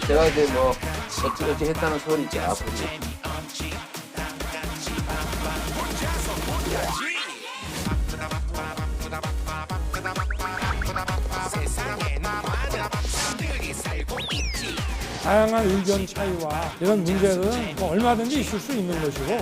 제가 이제 뭐 어찌어찌 했다는 소리죠. 앞으로. 다양한 의견 차이와 이런 문제들은 뭐 얼마든지 있을 수 있는 것이고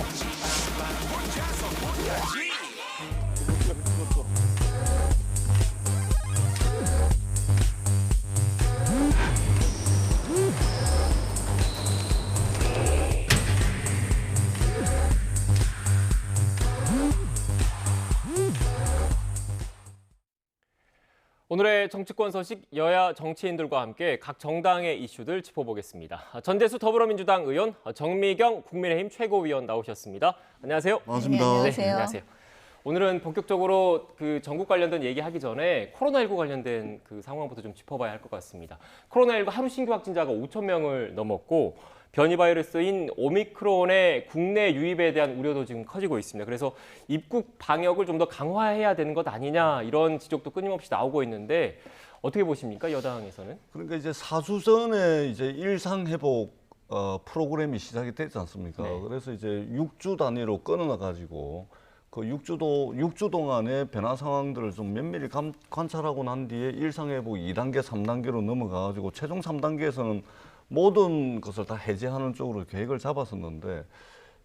오늘의 정치권 소식 여야 정치인들과 함께 각 정당의 이슈들 짚어보겠습니다. 전대수 더불어민주당 의원, 정미경 국민의힘 최고위원 나오셨습니다. 안녕하세요. 반갑습니다. 네, 안녕하세요. 네, 안녕하세요. 오늘은 본격적으로 그 전국 관련된 얘기하기 전에 코로나19 관련된 그 상황부터 좀 짚어봐야 할 것 같습니다. 코로나19 하루 신규 확진자가 5천 명을 넘었고 변이 바이러스인 오미크론의 국내 유입에 대한 우려도 지금 커지고 있습니다. 그래서 입국 방역을 좀 더 강화해야 되는 것 아니냐 이런 지적도 끊임없이 나오고 있는데 어떻게 보십니까, 여당에서는? 그러니까 이제 사수전에 이제 일상 회복 프로그램이 시작이 됐지 않습니까? 네. 그래서 이제 6주 단위로 끊어놔 가지고 그 6주 동안의 변화 상황들을 좀 면밀히 관찰하고 난 뒤에 일상 회복 2단계, 3단계로 넘어가 가지고 최종 3단계에서는 모든 것을 다 해제하는 쪽으로 계획을 잡았었는데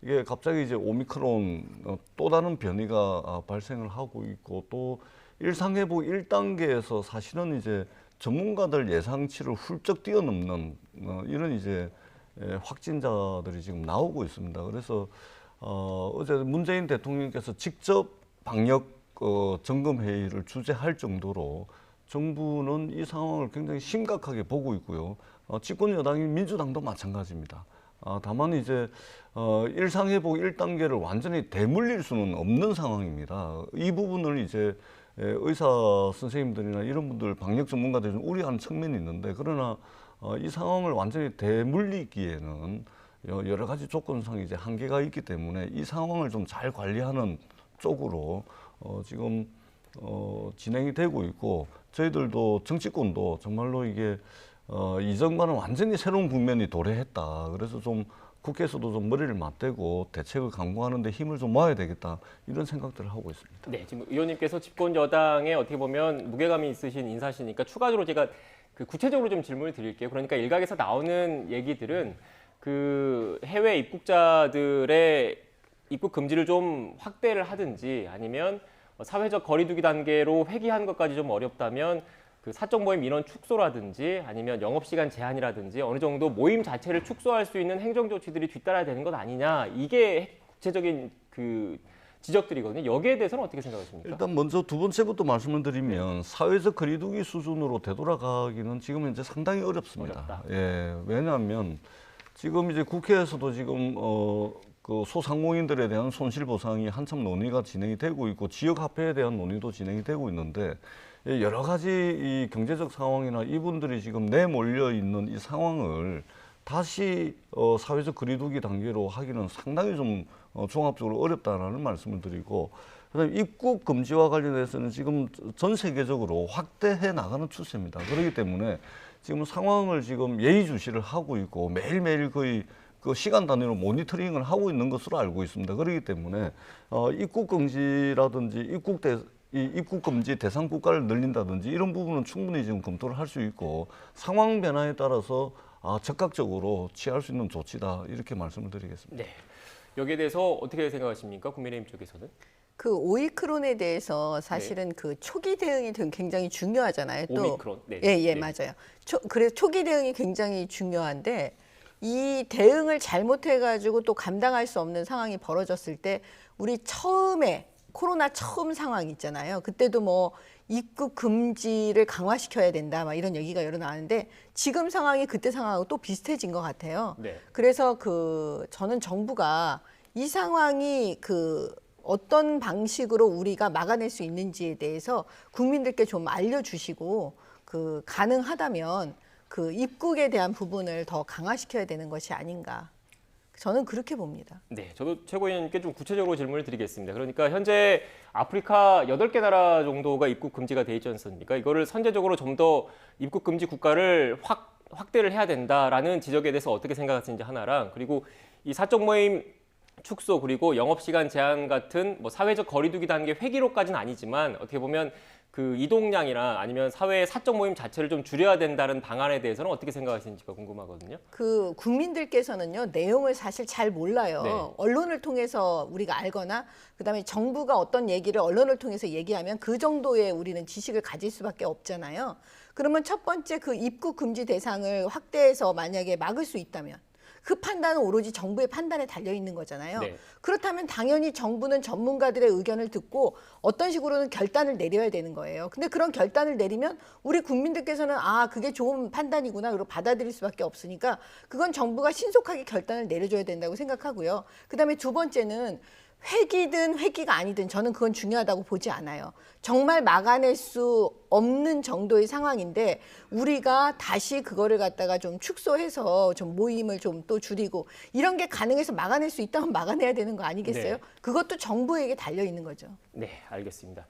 이게 갑자기 이제 오미크론 또 다른 변이가 발생을 하고 있고 또 일상회복 1단계에서 사실은 이제 전문가들 예상치를 훌쩍 뛰어넘는 이런 이제 확진자들이 지금 나오고 있습니다. 그래서 어제 문재인 대통령께서 직접 방역 점검 회의를 주재할 정도로 정부는 이 상황을 굉장히 심각하게 보고 있고요. 집권 여당인 민주당도 마찬가지입니다. 다만 이제 일상회복 1단계를 완전히 대물릴 수는 없는 상황입니다. 이 부분을 이제 의사 선생님들이나 이런 분들 방역 전문가들이 좀 우려하는 측면이 있는데 그러나 이 상황을 완전히 대물리기에는 여러 가지 조건상 이제 한계가 있기 때문에 이 상황을 좀 잘 관리하는 쪽으로 지금 진행이 되고 있고 저희들도 정치권도 정말로 이게 이전과는 완전히 새로운 국면이 도래했다. 그래서 좀 국회에서도 좀 머리를 맞대고 대책을 강구하는 데 힘을 좀 모아야 되겠다. 이런 생각들을 하고 있습니다. 네, 지금 의원님께서 집권 여당에 어떻게 보면 무게감이 있으신 인사시니까 추가적으로 제가 그 구체적으로 좀 질문을 드릴게요. 그러니까 일각에서 나오는 얘기들은 그 해외 입국자들의 입국 금지를 좀 확대를 하든지 아니면 사회적 거리두기 단계로 회귀하는 것까지 좀 어렵다면 그 사적 모임 인원 축소라든지 아니면 영업시간 제한이라든지 어느 정도 모임 자체를 축소할 수 있는 행정 조치들이 뒤따라야 되는 것 아니냐 이게 구체적인 그 지적들이거든요. 여기에 대해서는 어떻게 생각하십니까? 일단 먼저 두 번째부터 말씀을 드리면 사회적 거리두기 수준으로 되돌아가기는 지금 현재 상당히 어렵습니다. 어렵다. 예, 왜냐하면 지금 이제 국회에서도 지금 그 소상공인들에 대한 손실 보상이 한참 논의가 진행이 되고 있고 지역 화폐에 대한 논의도 진행이 되고 있는데 여러 가지 이 경제적 상황이나 이분들이 지금 내몰려 있는 이 상황을 다시 사회적 거리두기 단계로 하기는 상당히 좀 종합적으로 어렵다라는 말씀을 드리고 그다음에 입국 금지와 관련해서는 지금 전 세계적으로 확대해 나가는 추세입니다. 그렇기 때문에 지금 상황을 지금 예의주시를 하고 있고 매일매일 거의 그 시간 단위로 모니터링을 하고 있는 것으로 알고 있습니다. 그렇기 때문에 입국 금지라든지 입국 금지 대상 국가를 늘린다든지 이런 부분은 충분히 지금 검토를 할 수 있고 상황 변화에 따라서 적극적으로 취할 수 있는 조치다 이렇게 말씀을 드리겠습니다. 네. 여기에 대해서 어떻게 생각하십니까? 국민의힘 쪽에서는? 그 오미크론에 대해서 사실은 그 초기 대응이 굉장히 중요하잖아요. 또 오미크론. 네. 예, 네. 맞아요. 그래서 초기 대응이 굉장히 중요한데 이 대응을 잘못해가지고 또 감당할 수 없는 상황이 벌어졌을 때 우리 처음에 코로나 처음 상황 있잖아요. 그때도 뭐 입국 금지를 강화시켜야 된다, 막 이런 얘기가 여러 나왔는데 지금 상황이 그때 상황하고 또 비슷해진 것 같아요. 네. 그래서 저는 정부가 이 상황이 어떤 방식으로 우리가 막아낼 수 있는지에 대해서 국민들께 좀 알려주시고 가능하다면 그 입국에 대한 부분을 더 강화시켜야 되는 것이 아닌가. 저는 그렇게 봅니다. 네, 저도 최고위원님께 좀 구체적으로 질문을 드리겠습니다. 그러니까 현재 아프리카 8개 나라 정도가 입국 금지가 돼 있지 않습니까? 이거를 선제적으로 좀 더 입국 금지 국가를 확 확대를 해야 된다라는 지적에 대해서 어떻게 생각하시는지 하나랑, 그리고 이 사적 모임 축소 그리고 영업시간 제한 같은 뭐 사회적 거리두기 단계 회기로까지는 아니지만 어떻게 보면 그 이동량이나 아니면 사회의 사적 모임 자체를 좀 줄여야 된다는 방안에 대해서는 어떻게 생각하시는지가 궁금하거든요. 그 국민들께서는요 내용을 사실 잘 몰라요. 네. 언론을 통해서 우리가 알거나 그다음에 정부가 어떤 얘기를 언론을 통해서 얘기하면 그 정도의 우리는 지식을 가질 수밖에 없잖아요. 그러면 첫 번째 그 입국 금지 대상을 확대해서 만약에 막을 수 있다면 그 판단은 오로지 정부의 판단에 달려 있는 거잖아요. 네. 그렇다면 당연히 정부는 전문가들의 의견을 듣고 어떤 식으로는 결단을 내려야 되는 거예요. 근데 그런 결단을 내리면 우리 국민들께서는 아, 그게 좋은 판단이구나 그리고 받아들일 수밖에 없으니까 그건 정부가 신속하게 결단을 내려줘야 된다고 생각하고요. 그다음에 두 번째는 회기든 회기가 아니든 저는 그건 중요하다고 보지 않아요. 정말 막아낼 수 없는 정도의 상황인데 우리가 다시 그거를 갖다가 좀 축소해서 좀 모임을 좀 또 줄이고 이런 게 가능해서 막아낼 수 있다면 막아내야 되는 거 아니겠어요? 네. 그것도 정부에게 달려 있는 거죠. 네, 알겠습니다.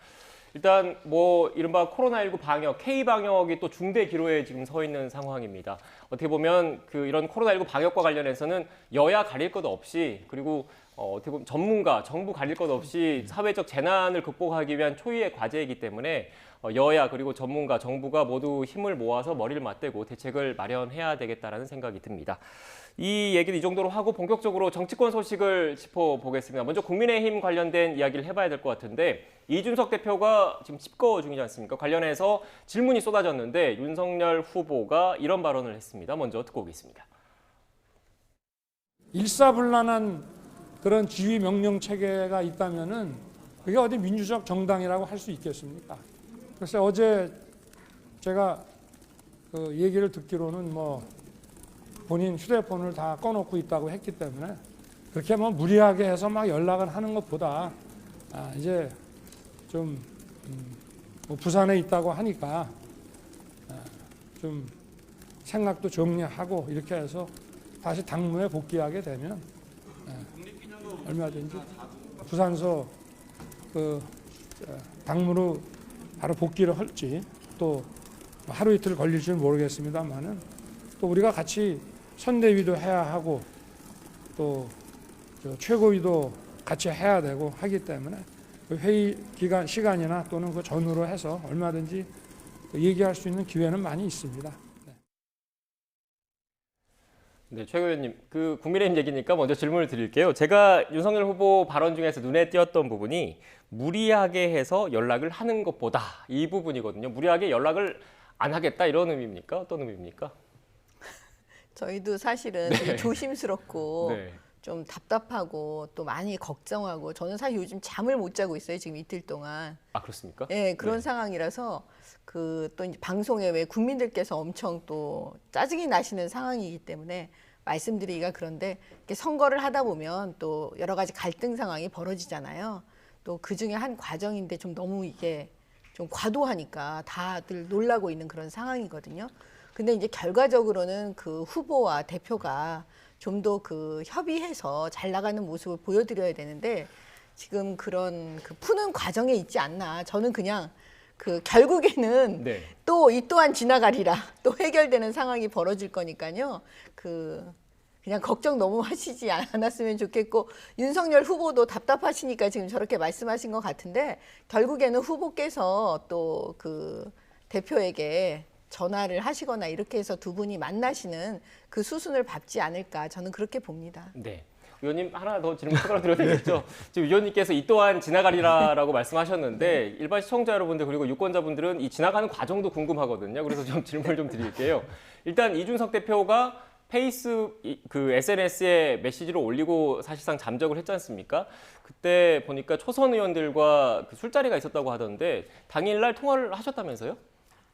일단 뭐 이른바 코로나19 방역, K-방역이 또 중대 기로에 지금 서 있는 상황입니다. 어떻게 보면 그 이런 코로나19 방역과 관련해서는 여야 가릴 것 없이 그리고 어떻게 보면 전문가, 정부 가릴 것 없이 사회적 재난을 극복하기 위한 초유의 과제이기 때문에 여야 그리고 전문가, 정부가 모두 힘을 모아서 머리를 맞대고 대책을 마련해야 되겠다라는 생각이 듭니다. 이 얘기를 이 정도로 하고 본격적으로 정치권 소식을 짚어보겠습니다. 먼저 국민의힘 관련된 이야기를 해봐야 될 것 같은데 이준석 대표가 지금 집거 중이지 않습니까? 관련해서 질문이 쏟아졌는데 윤석열 후보가 이런 발언을 했습니다. 먼저 듣고 오겠습니다. 일사불란한 그런 지휘 명령 체계가 있다면은 그게 어디 민주적 정당이라고 할 수 있겠습니까? 그래서 어제 제가 그 얘기를 듣기로는 뭐 본인 휴대폰을 다 꺼놓고 있다고 했기 때문에 그렇게 뭐 무리하게 해서 막 연락을 하는 것보다 이제 좀 뭐 부산에 있다고 하니까 좀 생각도 정리하고 이렇게 해서 다시 당무에 복귀하게 되면 얼마든지 부산서 그 당무로 바로 복귀를 할지 또 하루 이틀 걸릴지는 모르겠습니다만은 또 우리가 같이 선대위도 해야 하고 또 최고위도 같이 해야 되고 하기 때문에 그 회의 기간 시간이나 또는 그 전후로 해서 얼마든지 얘기할 수 있는 기회는 많이 있습니다. 네, 최 의원님, 그 국민의힘 얘기니까 먼저 질문을 드릴게요. 제가 윤석열 후보 발언 중에서 눈에 띄었던 부분이 무리하게 해서 연락을 하는 것보다 이 부분이거든요. 무리하게 연락을 안 하겠다 이런 의미입니까? 어떤 의미입니까? 저희도 사실은 되게 조심스럽고 네. 좀 답답하고 또 많이 걱정하고 저는 사실 요즘 잠을 못 자고 있어요. 지금 이틀 동안. 아, 그렇습니까? 네, 그런 네. 상황이라서 그 또 이제 방송에 왜 국민들께서 엄청 또 짜증이 나시는 상황이기 때문에 말씀드리기가 그런데 이렇게 선거를 하다 보면 또 여러 가지 갈등 상황이 벌어지잖아요. 또 그 중에 한 과정인데 좀 너무 이게 좀 과도하니까 다들 놀라고 있는 그런 상황이거든요. 근데 이제 결과적으로는 그 후보와 대표가 좀 더 그 협의해서 잘 나가는 모습을 보여드려야 되는데 지금 그런 그 푸는 과정에 있지 않나. 저는 그냥 그 결국에는 네. 또 이 또한 지나가리라. 또 해결되는 상황이 벌어질 거니까요. 그냥 걱정 너무 하시지 않았으면 좋겠고 윤석열 후보도 답답하시니까 지금 저렇게 말씀하신 것 같은데 결국에는 후보께서 또 그 대표에게 전화를 하시거나 이렇게 해서 두 분이 만나시는 그 수순을 밟지 않을까 저는 그렇게 봅니다. 네. 의원님 하나 더 질문 추가로 드려도 되겠죠? 지금 의원님께서 이 또한 지나가리라라고 말씀하셨는데 일반 시청자 여러분들 그리고 유권자분들은 이 지나가는 과정도 궁금하거든요. 그래서 좀 질문을 좀 드릴게요. 일단 이준석 대표가 SNS에 메시지를 올리고 사실상 잠적을 했지 않습니까? 그때 보니까 초선 의원들과 그 술자리가 있었다고 하던데 당일날 통화를 하셨다면서요?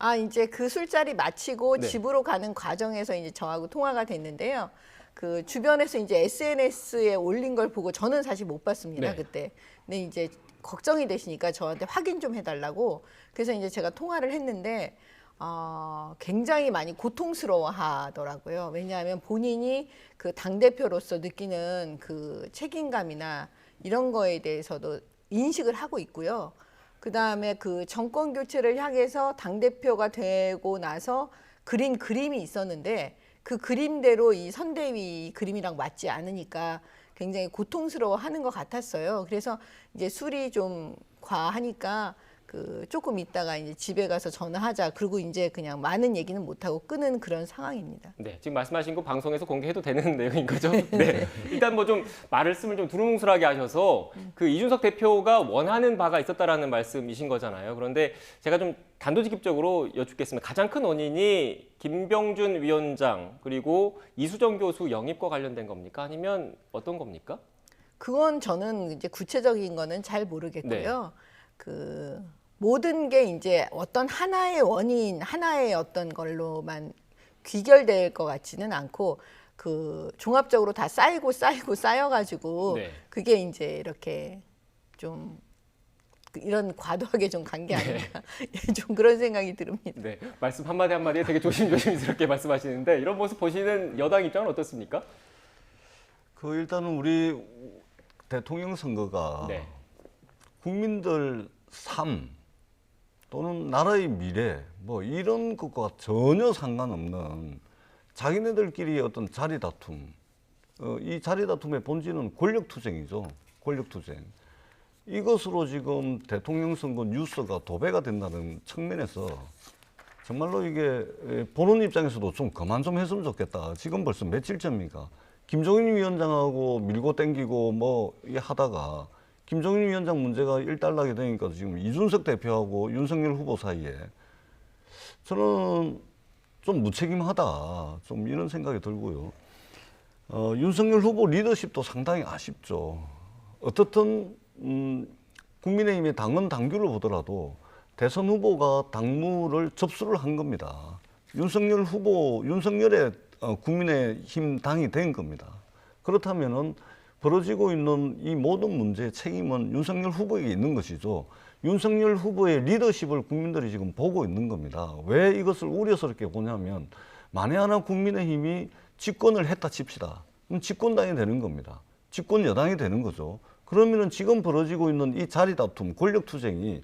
아, 이제 그 술자리 마치고 네. 집으로 가는 과정에서 이제 저하고 통화가 됐는데요. 그 주변에서 이제 SNS에 올린 걸 보고 저는 사실 못 봤습니다, 네. 그때. 근데 이제 걱정이 되시니까 저한테 확인 좀 해달라고. 그래서 이제 제가 통화를 했는데, 굉장히 많이 고통스러워 하더라고요. 왜냐하면 본인이 그 당대표로서 느끼는 그 책임감이나 이런 거에 대해서도 인식을 하고 있고요. 그 다음에 그 정권 교체를 향해서 당대표가 되고 나서 그린 그림이 있었는데 그 그림대로 이 선대위 그림이랑 맞지 않으니까 굉장히 고통스러워하는 것 같았어요. 그래서 이제 술이 좀 과하니까 그 조금 있다가 이제 집에 가서 전화하자. 그리고 이제 그냥 많은 얘기는 못 하고 끄는 그런 상황입니다. 네, 지금 말씀하신 거 방송에서 공개해도 되는 내용인 거죠? 네. 일단 뭐 좀 말씀을 좀 두루뭉술하게 하셔서 그 이준석 대표가 원하는 바가 있었다라는 말씀이신 거잖아요. 그런데 제가 좀 단도직입적으로 여쭙겠습니다. 가장 큰 원인이 김병준 위원장 그리고 이수정 교수 영입과 관련된 겁니까? 아니면 어떤 겁니까? 그건 저는 이제 구체적인 거는 잘 모르겠고요. 그 모든 게 이제 어떤 하나의 원인, 하나의 어떤 걸로만 귀결될 것 같지는 않고 그 종합적으로 다 쌓여가지고 네. 그게 이제 이렇게 좀 이런 과도하게 좀 간 게 아닌가 좀 그런 생각이 듭니다. 네, 말씀 한마디 한마디에 되게 조심스럽게 말씀하시는데 이런 모습 보시는 여당 입장은 어떻습니까? 그 일단은 우리 대통령 선거가 네. 국민들 삶 또는 나라의 미래 뭐 이런 것과 전혀 상관없는 자기네들끼리 어떤 자리 다툼, 이 자리 다툼의 본질은 권력 투쟁이죠. 권력 투쟁. 이것으로 지금 대통령 선거 뉴스가 도배가 된다는 측면에서 정말로 이게 보는 입장에서도 좀 그만 좀 했으면 좋겠다. 지금 벌써 며칠 전입니까? 김종인 위원장하고 밀고 땡기고 뭐 하다가 김종인 위원장 문제가 일단락이 되니까 지금 이준석 대표하고 윤석열 후보 사이에 저는 좀 무책임하다. 좀 이런 생각이 들고요. 윤석열 후보 리더십도 상당히 아쉽죠. 어떻든 국민의힘의 당헌 당규를 보더라도 대선 후보가 당무를 접수를 한 겁니다. 윤석열 후보, 윤석열의 국민의힘 당이 된 겁니다. 그렇다면은 벌어지고 있는 이 모든 문제의 책임은 윤석열 후보에게 있는 것이죠. 윤석열 후보의 리더십을 국민들이 지금 보고 있는 겁니다. 왜 이것을 우려스럽게 보냐면 만에 하나 국민의힘이 집권을 했다 칩시다. 그럼 집권당이 되는 겁니다. 집권 여당이 되는 거죠. 그러면은 지금 벌어지고 있는 이 자리 다툼, 권력 투쟁이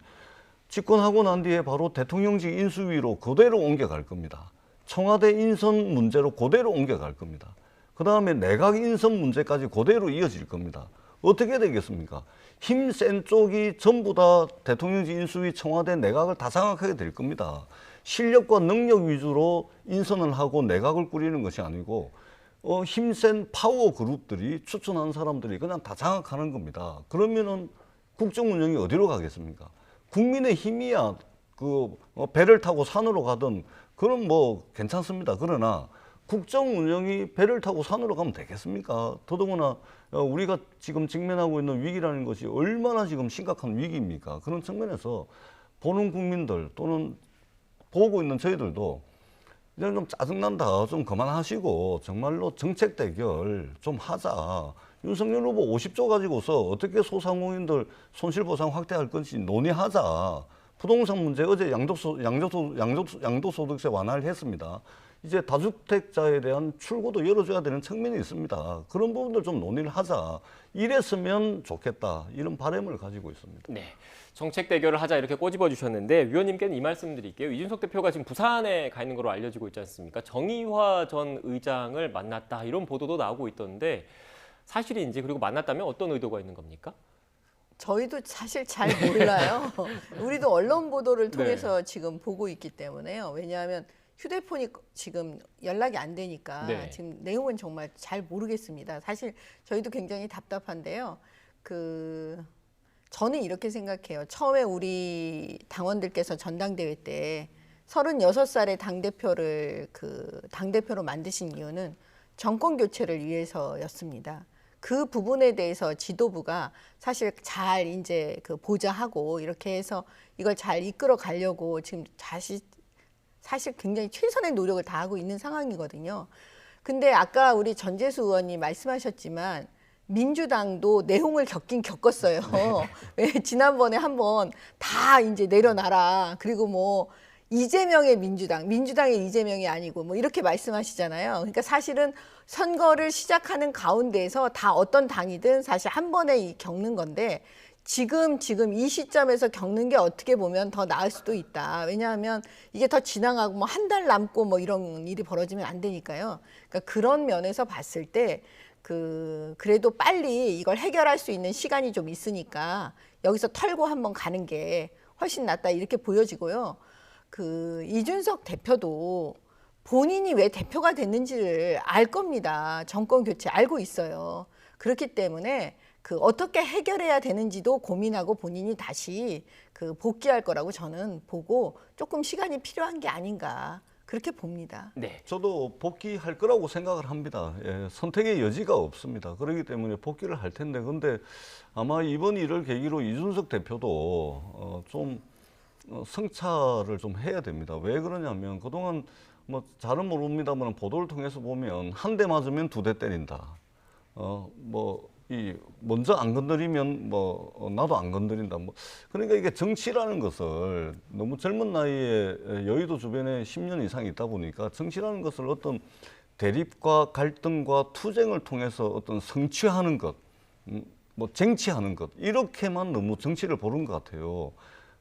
집권하고 난 뒤에 바로 대통령직 인수위로 그대로 옮겨갈 겁니다. 청와대 인선 문제로 그대로 옮겨갈 겁니다. 그 다음에 내각 인선 문제까지 그대로 이어질 겁니다. 어떻게 되겠습니까? 힘센 쪽이 전부 다 대통령직 인수위 청와대 내각을 다 장악하게 될 겁니다. 실력과 능력 위주로 인선을 하고 내각을 꾸리는 것이 아니고 힘센 파워 그룹들이 추천한 사람들이 그냥 다 장악하는 겁니다. 그러면은 국정 운영이 어디로 가겠습니까? 국민의 힘이야 그 배를 타고 산으로 가든 그건 뭐 괜찮습니다. 그러나 국정 운영이 배를 타고 산으로 가면 되겠습니까? 더더구나 우리가 지금 직면하고 있는 위기라는 것이 얼마나 지금 심각한 위기입니까? 그런 측면에서 보는 국민들 또는 보고 있는 저희들도 이제 좀 짜증난다. 좀 그만하시고 정말로 정책 대결 좀 하자. 윤석열 후보 50조 가지고서 어떻게 소상공인들 손실보상 확대할 건지 논의하자. 부동산 문제 어제 양도소득세 완화를 했습니다. 이제 다주택자에 대한 출구도 열어줘야 되는 측면이 있습니다. 그런 부분들 좀 논의를 하자. 이랬으면 좋겠다. 이런 바람을 가지고 있습니다. 네. 정책 대결을 하자 이렇게 꼬집어 주셨는데 위원님께는 이 말씀 드릴게요. 이준석 대표가 지금 부산에 가 있는 걸로 알려지고 있지 않습니까? 정의화 전 의장을 만났다 이런 보도도 나오고 있던데 사실인지 그리고 만났다면 어떤 의도가 있는 겁니까? 저희도 사실 잘 몰라요. 우리도 언론 보도를 통해서 지금 보고 있기 때문에요. 왜냐하면 휴대폰이 지금 연락이 안 되니까 지금 내용은 정말 잘 모르겠습니다. 사실 저희도 굉장히 답답한데요. 저는 이렇게 생각해요. 처음에 우리 당원들께서 전당대회 때 36살의 당대표로 만드신 이유는 정권 교체를 위해서였습니다. 그 부분에 대해서 지도부가 사실 잘 이제 보좌하고 이렇게 해서 이걸 잘 이끌어 가려고 지금 사실 굉장히 최선의 노력을 다하고 있는 상황이거든요. 근데 아까 우리 전재수 의원이 말씀하셨지만 민주당도 내용을 겪긴 겪었어요. 왜 지난번에 한번 다 이제 내려놔라. 그리고 뭐 이재명의 민주당의 이재명이 아니고 뭐 이렇게 말씀하시잖아요. 그러니까 사실은 선거를 시작하는 가운데에서 다 어떤 당이든 사실 한 번에 겪는 건데 지금 이 시점에서 겪는 게 어떻게 보면 더 나을 수도 있다. 왜냐하면 이게 더 지나가고 뭐 한 달 남고 뭐 이런 일이 벌어지면 안 되니까요. 그러니까 그런 면에서 봤을 때 그래도 빨리 이걸 해결할 수 있는 시간이 좀 있으니까 여기서 털고 한번 가는 게 훨씬 낫다 이렇게 보여지고요. 이준석 대표도 본인이 왜 대표가 됐는지를 알 겁니다. 정권 교체 알고 있어요. 그렇기 때문에 어떻게 해결해야 되는지도 고민하고 본인이 다시 복귀할 거라고 저는 보고 조금 시간이 필요한 게 아닌가 그렇게 봅니다. 네. 저도 복귀할 거라고 생각을 합니다. 예, 선택의 여지가 없습니다. 그렇기 때문에 복귀를 할 텐데, 근데 아마 이번 일을 계기로 이준석 대표도 좀 성찰을 좀 해야 됩니다. 왜 그러냐면 그동안 뭐 잘은 모릅니다만 보도를 통해서 보면 한 대 맞으면 두 대 때린다. 먼저 안 건드리면 나도 안 건드린다. 그러니까 이게 정치라는 것을 너무 젊은 나이에 여의도 주변에 10년 이상 있다 보니까 정치라는 것을 어떤 대립과 갈등과 투쟁을 통해서 어떤 성취하는 것, 쟁취하는 것 이렇게만 너무 정치를 보는 것 같아요.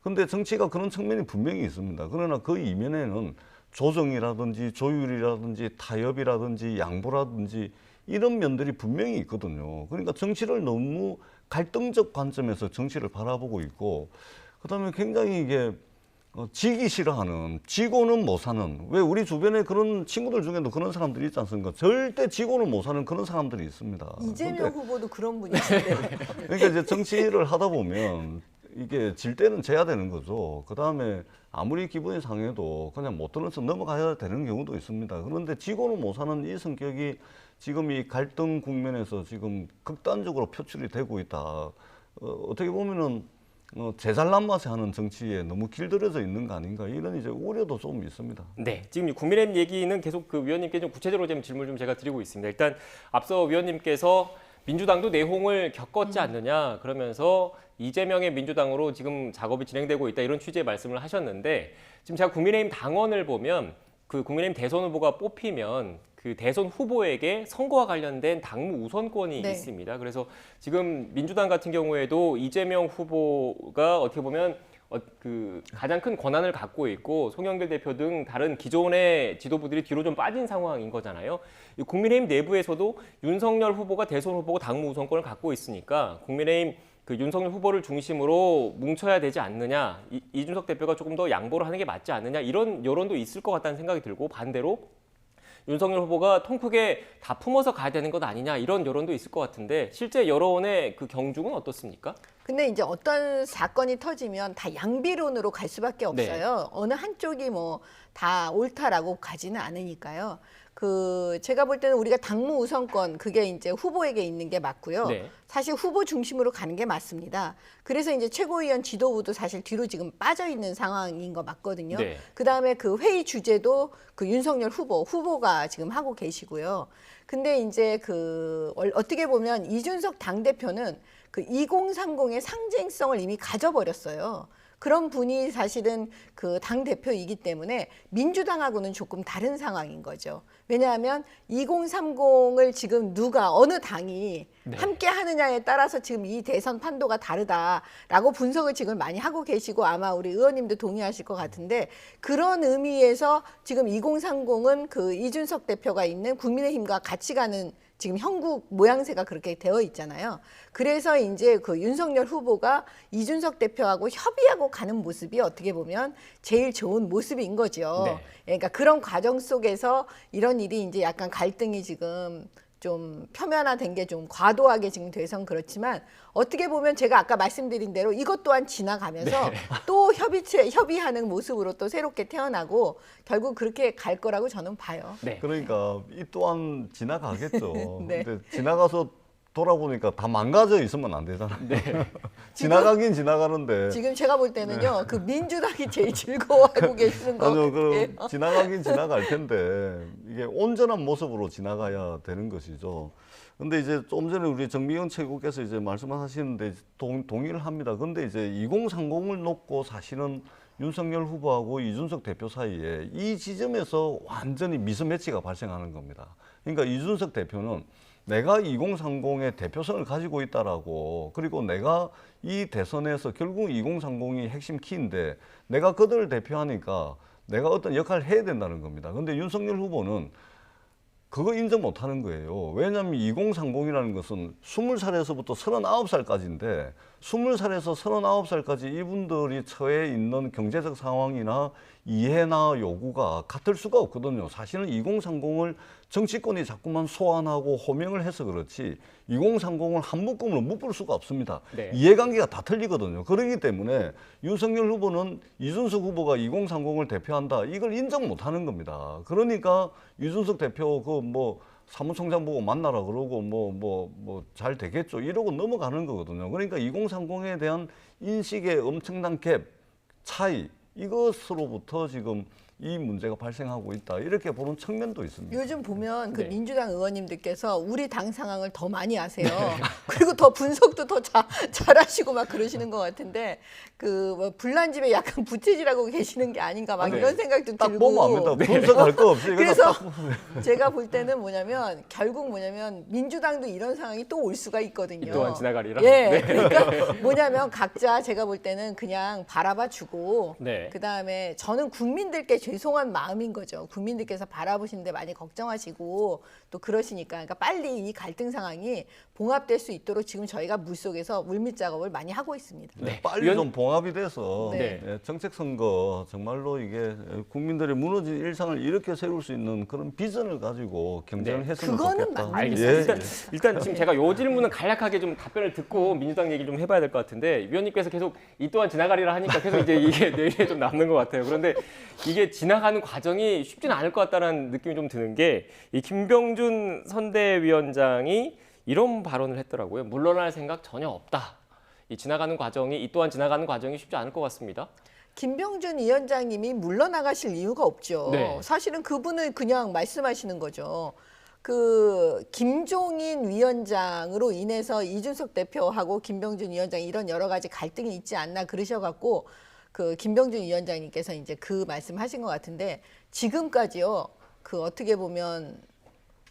근데 정치가 그런 측면이 분명히 있습니다. 그러나 그 이면에는 조정이라든지 조율이라든지 타협이라든지 양보라든지 이런 면들이 분명히 있거든요. 그러니까 정치를 너무 갈등적 관점에서 정치를 바라보고 있고, 그다음에 굉장히 이게 지기 싫어하는, 지고는 못 사는, 왜 우리 주변에 그런 친구들 중에도 그런 사람들이 있지 않습니까? 절대 지고는 못 사는 그런 사람들이 있습니다. 이재명 후보도 그런 분이신데요. 그러니까 이제 정치를 하다 보면 이게 질 때는 져야 되는 거죠. 그다음에 아무리 기분이 상해도 그냥 못 들어서 넘어가야 되는 경우도 있습니다. 그런데 지고는 못 사는 이 성격이 지금 이 갈등 국면에서 지금 극단적으로 표출이 되고 있다. 어떻게 보면은 제잘난 맛에 하는 정치에 너무 길들여져 있는 거 아닌가, 이런 이제 우려도 좀 있습니다. 네, 지금 국민의힘 얘기는 계속 위원님께 좀 구체적으로 좀 질문 좀 제가 드리고 있습니다. 일단 앞서 위원님께서 민주당도 내홍을 겪었지 않느냐, 그러면서 이재명의 민주당으로 지금 작업이 진행되고 있다, 이런 취지의 말씀을 하셨는데, 지금 제가 국민의힘 당원을 보면 국민의힘 대선 후보가 뽑히면 대선 후보에게 선거와 관련된 당무 우선권이 네. 있습니다. 그래서 지금 민주당 같은 경우에도 이재명 후보가 어떻게 보면 가장 큰 권한을 갖고 있고 송영길 대표 등 다른 기존의 지도부들이 뒤로 좀 빠진 상황인 거잖아요. 국민의힘 내부에서도 윤석열 후보가 대선 후보고 당무 우선권을 갖고 있으니까 국민의힘 윤석열 후보를 중심으로 뭉쳐야 되지 않느냐, 이준석 대표가 조금 더 양보를 하는 게 맞지 않느냐, 이런 여론도 있을 것 같다는 생각이 들고, 반대로 윤석열 후보가 통 크게 다 품어서 가야 되는 것 아니냐, 이런 여론도 있을 것 같은데, 실제 여론의 경중은 어떻습니까? 근데 이제 어떤 사건이 터지면 다 양비론으로 갈 수밖에 없어요. 네. 어느 한쪽이 다 옳다라고 가지는 않으니까요. 제가 볼 때는 우리가 당무 우선권, 그게 이제 후보에게 있는 게 맞고요. 네. 사실 후보 중심으로 가는 게 맞습니다. 그래서 이제 최고위원 지도부도 사실 뒤로 지금 빠져 있는 상황인 거 맞거든요. 네. 그다음에 회의 주제도 윤석열 후보가 지금 하고 계시고요. 근데 이제 어떻게 보면 이준석 당대표는 2030의 상징성을 이미 가져버렸어요. 그런 분이 사실은 당대표이기 때문에 민주당하고는 조금 다른 상황인 거죠. 왜냐하면 2030을 지금 어느 당이 함께 하느냐에 따라서 지금 이 대선 판도가 다르다라고 분석을 지금 많이 하고 계시고, 아마 우리 의원님도 동의하실 것 같은데, 그런 의미에서 지금 2030은 이준석 대표가 있는 국민의힘과 같이 가는 지금 형국 모양새가 그렇게 되어 있잖아요. 그래서 이제 윤석열 후보가 이준석 대표하고 협의하고 가는 모습이 어떻게 보면 제일 좋은 모습인 거죠. 네. 그러니까 그런 과정 속에서 이런 일이 이제 약간 갈등이 지금 좀 표면화된 게 좀 과도하게 지금 돼선 그렇지만, 어떻게 보면 제가 아까 말씀드린 대로 이것 또한 지나가면서 또 협의하는 모습으로 또 새롭게 태어나고 결국 그렇게 갈 거라고 저는 봐요. 네. 그러니까 이 또한 지나가겠죠. 네. 근데 지나가서 돌아보니까 다 망가져 있으면 안 되잖아요. 네. 지나가긴 지나가는데. 지금 제가 볼 때는요, 민주당이 제일 즐거워하고 계시는 거 같아요. 지나가긴 지나갈 텐데 이게 온전한 모습으로 지나가야 되는 것이죠. 근데 이제 좀 전에 우리 정미경 최고께서 이제 말씀하시는데 동의를 합니다. 근데 이제 2030을 놓고 사실은 윤석열 후보하고 이준석 대표 사이에 이 지점에서 완전히 미스매치가 발생하는 겁니다. 그러니까 이준석 대표는 내가 2030의 대표성을 가지고 있다라고, 그리고 내가 이 대선에서 결국 2030이 핵심 키인데 내가 그들을 대표하니까 내가 어떤 역할을 해야 된다는 겁니다. 근데 윤석열 후보는 그거 인정 못 하는 거예요. 왜냐하면 2030이라는 것은 20살에서부터 39살까지인데 20살에서 39살까지 이분들이 처해 있는 경제적 상황이나 이해나 요구가 같을 수가 없거든요. 사실은 2030을 정치권이 자꾸만 소환하고 호명을 해서 그렇지 2030을 한 묶음으로 묶을 수가 없습니다. 네. 이해관계가 다 틀리거든요. 그렇기 때문에 윤석열 후보는 이준석 후보가 2030을 대표한다. 이걸 인정 못 하는 겁니다. 그러니까 이준석 대표 그 뭐 사무총장 보고 만나라 그러고 뭐 잘 되겠죠. 이러고 넘어가는 거거든요. 그러니까 2030에 대한 인식의 엄청난 갭, 차이, 이것으로부터 지금 이 문제가 발생하고 있다. 이렇게 보는 측면도 있습니다. 요즘 보면 그 네. 민주당 의원님들께서 우리 당 상황을 더 많이 아세요. 그리고 더 분석도 더 잘하시고 막 그러시는 것 같은데 그뭐 불난 집에 약간 부채질하고 계시는 게 아닌가 막 네. 이런 생각도 딱 들고. 보면 압니다. 분석할 거 없이. 그래서 딱 보면. 제가 볼 때는 결국 뭐냐면 민주당도 이런 상황이 또 올 수가 있거든요. 이 또한 지나가리라. 예, 그러니까 뭐냐면 각자 제가 볼 때는 그냥 바라봐 주고 네. 그다음에 저는 국민들께 죄송한 마음인 거죠. 국민들께서 바라보시는데 많이 걱정하시고 또 그러시니까 그러니까 빨리 이 갈등 상황이 봉합될 수 있도록 지금 저희가 물속에서 물밑 작업을 많이 하고 있습니다. 네. 빨리 좀 봉합이 돼서 네. 정책 선거 정말로 이게 국민들의 무너진 일상을 이렇게 세울 수 있는 그런 비전을 가지고 경쟁을 네. 했으면 그거는 좋겠다. 맞는 알겠습니다. 예. 일단 지금 제가 요 질문은 간략하게 좀 답변을 듣고 민주당 얘기를 좀 해봐야 될 것 같은데 위원님께서 계속 이 또한 지나가리라 하니까 계속 이제 이게 내일에 좀 남는 것 같아요. 그런데 이게 지나가는 과정이 쉽지는 않을 것 같다는 느낌이 좀 드는 게 이 김병준 선대위원장이 이런 발언을 했더라고요. 물러날 생각 전혀 없다. 이 또한 지나가는 과정이 쉽지 않을 것 같습니다. 김병준 위원장님이 물러나가실 이유가 없죠. 네. 사실은 그분은 그냥 말씀하시는 거죠. 그 김종인 위원장으로 인해서 이준석 대표하고 김병준 위원장 이런 여러 가지 갈등이 있지 않나 그러셔갖고 그 김병준 위원장님께서 이제 그 말씀하신 것 같은데 지금까지요. 그 어떻게 보면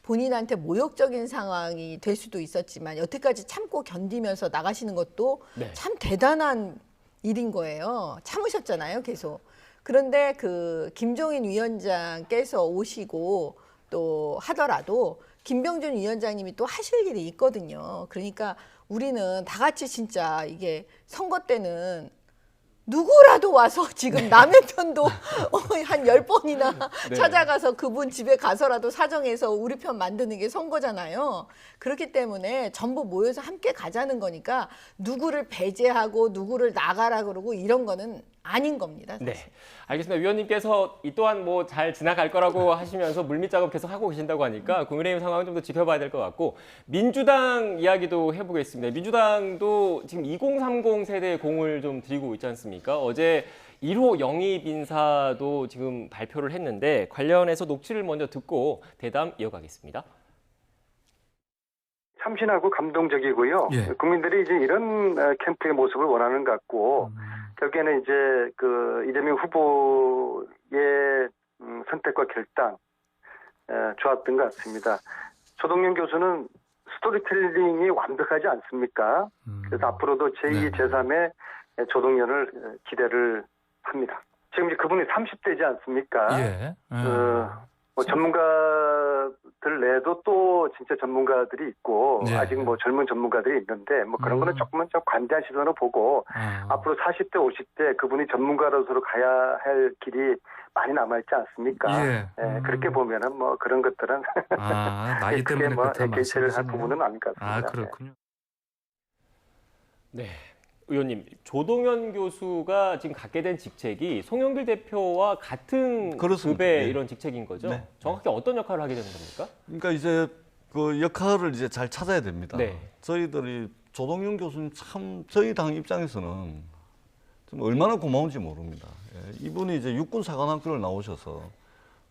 본인한테 모욕적인 상황이 될 수도 있었지만 여태까지 참고 견디면서 나가시는 것도 네. 참 대단한 일인 거예요. 참으셨잖아요, 계속. 그런데 그 김종인 위원장께서 오시고 또 하더라도 김병준 위원장님이 또 하실 일이 있거든요. 그러니까 우리는 다 같이 진짜 이게 선거 때는 누구라도 와서 지금 남의 편도 한 10번이나 네. 찾아가서 그분 집에 가서라도 사정해서 우리 편 만드는 게 선거잖아요. 그렇기 때문에 전부 모여서 함께 가자는 거니까 누구를 배제하고 누구를 나가라 그러고 이런 거는 아닌 겁니다. 사실. 네, 알겠습니다. 위원님께서 이 또한 뭐 잘 지나갈 거라고 하시면서 물밑 작업 계속 하고 계신다고 하니까 국민의힘 상황은 좀 더 지켜봐야 될 것 같고 민주당 이야기도 해보겠습니다. 민주당도 지금 2030 세대의 공을 좀 들이고 있지 않습니까? 어제 1호 영입 인사도 지금 발표를 했는데 관련해서 녹취를 먼저 듣고 대담 이어가겠습니다. 참신하고 감동적이고요. 예. 국민들이 이제 이런 캠프의 모습을 원하는 것 같고 결국에는 이제 그 이재명 후보의 선택과 결단 좋았던 것 같습니다. 조동현 교수는 스토리텔링이 완벽하지 않습니까? 그래서 앞으로도 제2, 네. 제3의 조동현을 기대를 합니다. 지금 이제 그분이 30대지 않습니까? 예. 뭐 전문가들 내에도 또 진짜 전문가들이 있고 네. 아직 뭐 젊은 전문가들이 있는데 뭐 그런 거는 조금은 좀 관대한 시선으로 보고 앞으로 40대, 50대 그분이 전문가로서 가야 할 길이 많이 남아있지 않습니까? 예. 그렇게 보면은 뭐 그런 것들은 나이 크게 때문에 뭐 그렇다 개최를 할 말씀이시네요. 부분은 아닌 것 같습니다. 아, 그렇군요. 네. 의원님, 조동현 교수가 지금 갖게 된 직책이 송영길 대표와 같은 그렇습니다. 급의 예. 이런 직책인 거죠? 네. 정확히 어떤 역할을 하게 되는 겁니까? 그러니까 이제 그 역할을 이제 잘 찾아야 됩니다. 네. 저희들이 조동현 교수는 참 저희 당 입장에서는 좀 얼마나 고마운지 모릅니다. 예, 이분이 이제 육군사관학교를 나오셔서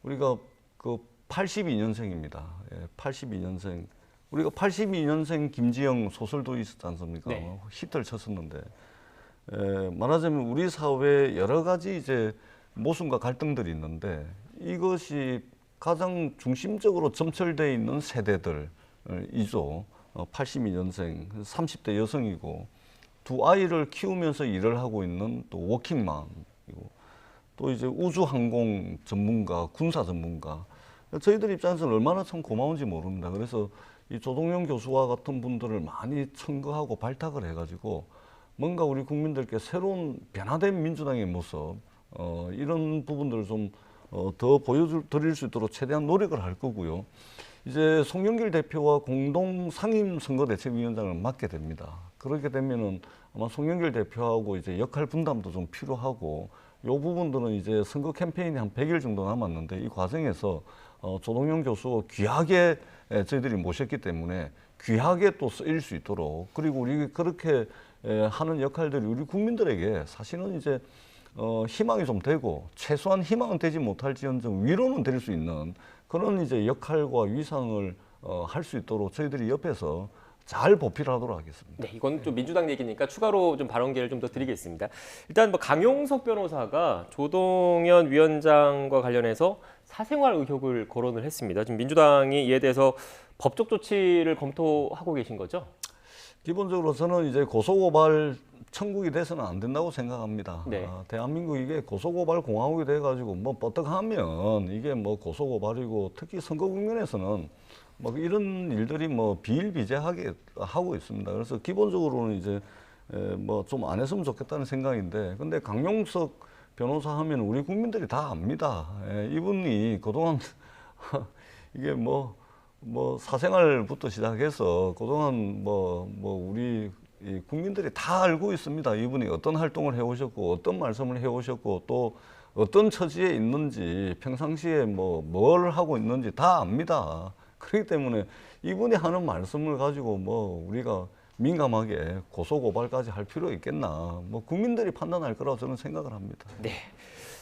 우리가 그 82년생입니다. 예, 82년생. 우리가 82년생 김지영 소설도 있었지 않습니까? 네. 히트를 쳤었는데 말하자면 우리 사회에 여러 가지 이제 모순과 갈등들이 있는데 이것이 가장 중심적으로 점철되어 있는 세대들 이죠. 82년생, 30대 여성이고 두 아이를 키우면서 일을 하고 있는 또 워킹맘이고 또 이제 우주항공 전문가, 군사 전문가. 저희들 입장에서는 얼마나 참 고마운지 모릅니다. 그래서 이 조동현 교수와 같은 분들을 많이 청구하고 발탁을 해가지고 뭔가 우리 국민들께 새로운 변화된 민주당의 모습, 이런 부분들을 좀 더 보여드릴 수 있도록 최대한 노력을 할 거고요. 이제 송영길 대표와 공동 상임 선거대책위원장을 맡게 됩니다. 그렇게 되면은 아마 송영길 대표하고 이제 역할 분담도 좀 필요하고 요 부분들은 이제 선거 캠페인이 한 100일 정도 남았는데 이 과정에서 조동현 교수 귀하게 저희들이 모셨기 때문에 귀하게 또 쓰일 수 있도록 그리고 우리 그렇게 하는 역할들이 우리 국민들에게 사실은 이제 희망이 좀 되고 최소한 희망은 되지 못할지언정 위로는 될 수 있는 그런 이제 역할과 위상을 할 수 있도록 저희들이 옆에서 잘 보필하도록 하겠습니다. 네, 이건 좀 민주당 얘기니까 추가로 좀 발언 기회를 좀 더 드리겠습니다. 일단 뭐 강용석 변호사가 조동현 위원장과 관련해서 사생활 의혹을 거론을 했습니다. 지금 민주당이 이에 대해서 법적 조치를 검토하고 계신 거죠? 기본적으로 저는 이제 고소고발 천국이 돼서는 안 된다고 생각합니다. 네. 대한민국 이게 고소고발 공화국이 돼가지고 뭐 뻗떡하면 이게 뭐 고소고발이고 특히 선거 국면에서는 뭐 이런 일들이 뭐 비일비재하게 하고 있습니다. 그래서 기본적으로는 이제 뭐 좀 안 했으면 좋겠다는 생각인데 근데 강용석 변호사 하면 우리 국민들이 다 압니다. 이분이 그동안 이게 뭐 사생활부터 시작해서 그동안 우리 이 국민들이 다 알고 있습니다. 이분이 어떤 활동을 해오셨고 어떤 말씀을 해오셨고 또 어떤 처지에 있는지 평상시에 뭘 하고 있는지 다 압니다. 그렇기 때문에 이분이 하는 말씀을 가지고 우리가 민감하게 고소고발까지 할 필요 있겠나. 국민들이 판단할 거라고 저는 생각을 합니다. 네.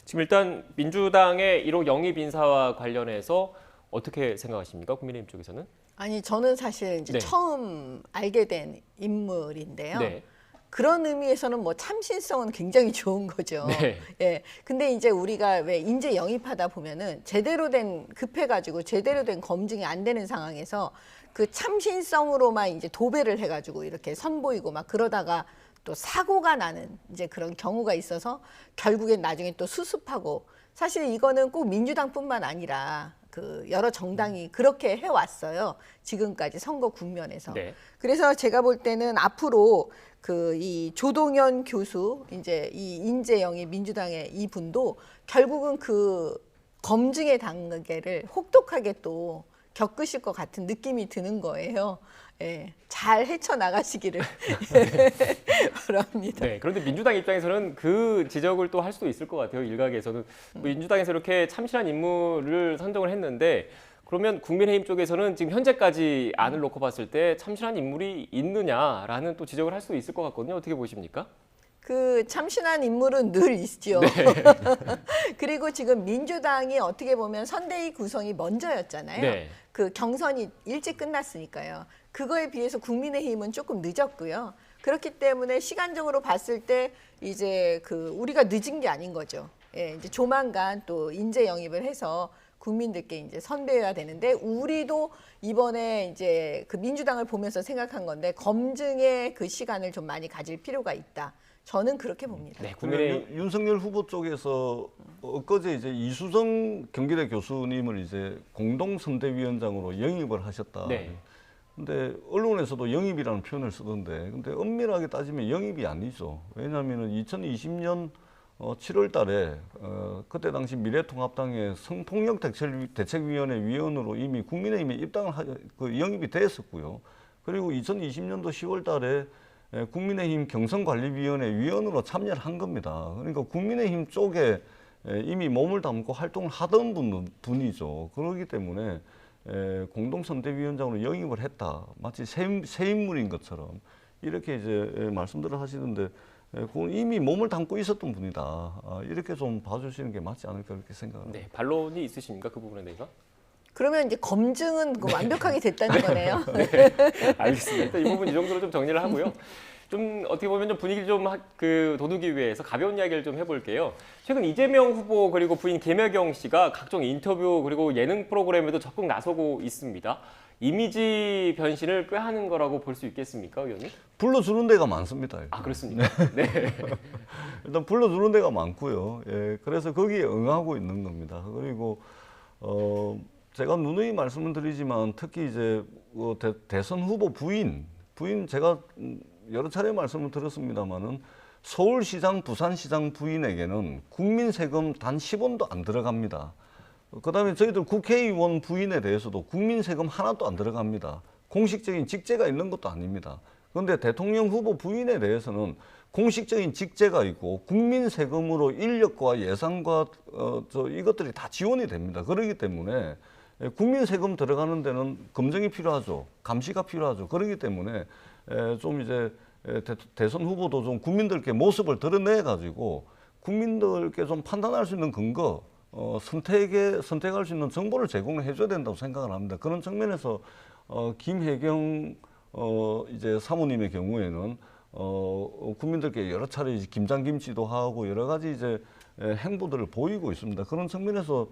지금 일단 민주당의 1호 영입 인사와 관련해서 어떻게 생각하십니까? 국민의힘 쪽에서는? 아니 저는 사실 이제 네. 처음 알게 된 인물인데요. 네. 그런 의미에서는 뭐 참신성은 굉장히 좋은 거죠. 네. 예. 근데 이제 우리가 왜 인재 영입하다 보면은 제대로 된 급해가지고 제대로 된 검증이 안 되는 상황에서 그 참신성으로만 이제 도배를 해가지고 이렇게 선보이고 막 그러다가 또 사고가 나는 이제 그런 경우가 있어서 결국엔 나중에 또 수습하고 사실 이거는 꼭 민주당뿐만 아니라 그 여러 정당이 그렇게 해왔어요. 지금까지 선거 국면에서. 네. 그래서 제가 볼 때는 앞으로 그 이 조동현 교수 이제 이 인재영이 민주당의 이 분도 결국은 그 검증의 단계를 혹독하게 또 겪으실 것 같은 느낌이 드는 거예요. 예, 잘 헤쳐나가시기를 바랍니다. 네, 그런데 민주당 입장에서는 그 지적을 또 할 수도 있을 것 같아요. 일각에서는 민주당에서 이렇게 참신한 인물을 선정을 했는데 그러면 국민의힘 쪽에서는 지금 현재까지 안을 놓고 봤을 때 참신한 인물이 있느냐라는 또 지적을 할 수도 있을 것 같거든요. 어떻게 보십니까? 그 참신한 인물은 늘 있죠. 그리고 지금 민주당이 어떻게 보면 선대위 구성이 먼저였잖아요. 네. 그 경선이 일찍 끝났으니까요. 그거에 비해서 국민의힘은 조금 늦었고요. 그렇기 때문에 시간적으로 봤을 때 이제 그 우리가 늦은 게 아닌 거죠. 예, 이제 조만간 또 인재 영입을 해서 국민들께 이제 선배해야 되는데 우리도 이번에 이제 그 민주당을 보면서 생각한 건데 검증의 그 시간을 좀 많이 가질 필요가 있다. 저는 그렇게 봅니다. 네, 국민의힘 윤석열 후보 쪽에서 엊그제 이제 이수정 경기대 교수님을 이제 공동선대위원장으로 영입을 하셨다. 네. 근데 언론에서도 영입이라는 표현을 쓰던데, 근데 엄밀하게 따지면 영입이 아니죠. 왜냐하면 2020년 7월 달에 그때 당시 미래통합당의 성폭력 대책위원회 위원으로 이미 국민의힘에 입당을 영입이 됐었고요. 그리고 2020년도 10월 달에 국민의힘 경선관리위원회 위원으로 참여를 한 겁니다. 그러니까 국민의힘 쪽에 이미 몸을 담고 활동을 하던 분이죠. 그렇기 때문에 공동선대위원장으로 영입을 했다. 마치 새 인물인 것처럼 이렇게 이제 말씀들을 하시는데 이미 몸을 담고 있었던 분이다. 이렇게 좀 봐주시는 게 맞지 않을까 그렇게 생각합니다. 네, 반론이 있으십니까? 그 부분에 대해서? 그러면 이제 검증은 그 완벽하게 됐다는 거네요. 네, 알겠습니다. 일단 이 부분 이 정도로 좀 정리를 하고요. 좀 어떻게 보면 좀 분위기를 좀 도두기 위해서 가벼운 이야기를 좀 해볼게요. 최근 이재명 후보 그리고 부인 김혜경 씨가 각종 인터뷰 그리고 예능 프로그램에도 적극 나서고 있습니다. 이미지 변신을 꾀하는 거라고 볼 수 있겠습니까, 의원님? 불러주는 데가 많습니다. 일단. 아, 그렇습니까? 네. 일단 불러주는 데가 많고요. 예, 그래서 거기에 응하고 있는 겁니다. 그리고 제가 누누이 말씀을 드리지만 특히 이제 대선 후보 부인 제가 여러 차례 말씀을 드렸습니다만은 서울시장, 부산시장 부인에게는 국민 세금 단 10원도 안 들어갑니다. 그다음에 저희들 국회의원 부인에 대해서도 국민 세금 하나도 안 들어갑니다. 공식적인 직제가 있는 것도 아닙니다. 그런데 대통령 후보 부인에 대해서는 공식적인 직제가 있고 국민 세금으로 인력과 예산과 이것들이 다 지원이 됩니다. 그렇기 때문에 국민 세금 들어가는 데는 검증이 필요하죠. 감시가 필요하죠. 그렇기 때문에 좀 이제 대선 후보도 좀 국민들께 모습을 드러내 가지고 국민들께 좀 판단할 수 있는 근거, 선택할 수 있는 정보를 제공해 줘야 된다고 생각을 합니다. 그런 측면에서 김혜경 이제 사모님의 경우에는 국민들께 여러 차례 김장김치도 하고 여러 가지 이제 행보들을 보이고 있습니다. 그런 측면에서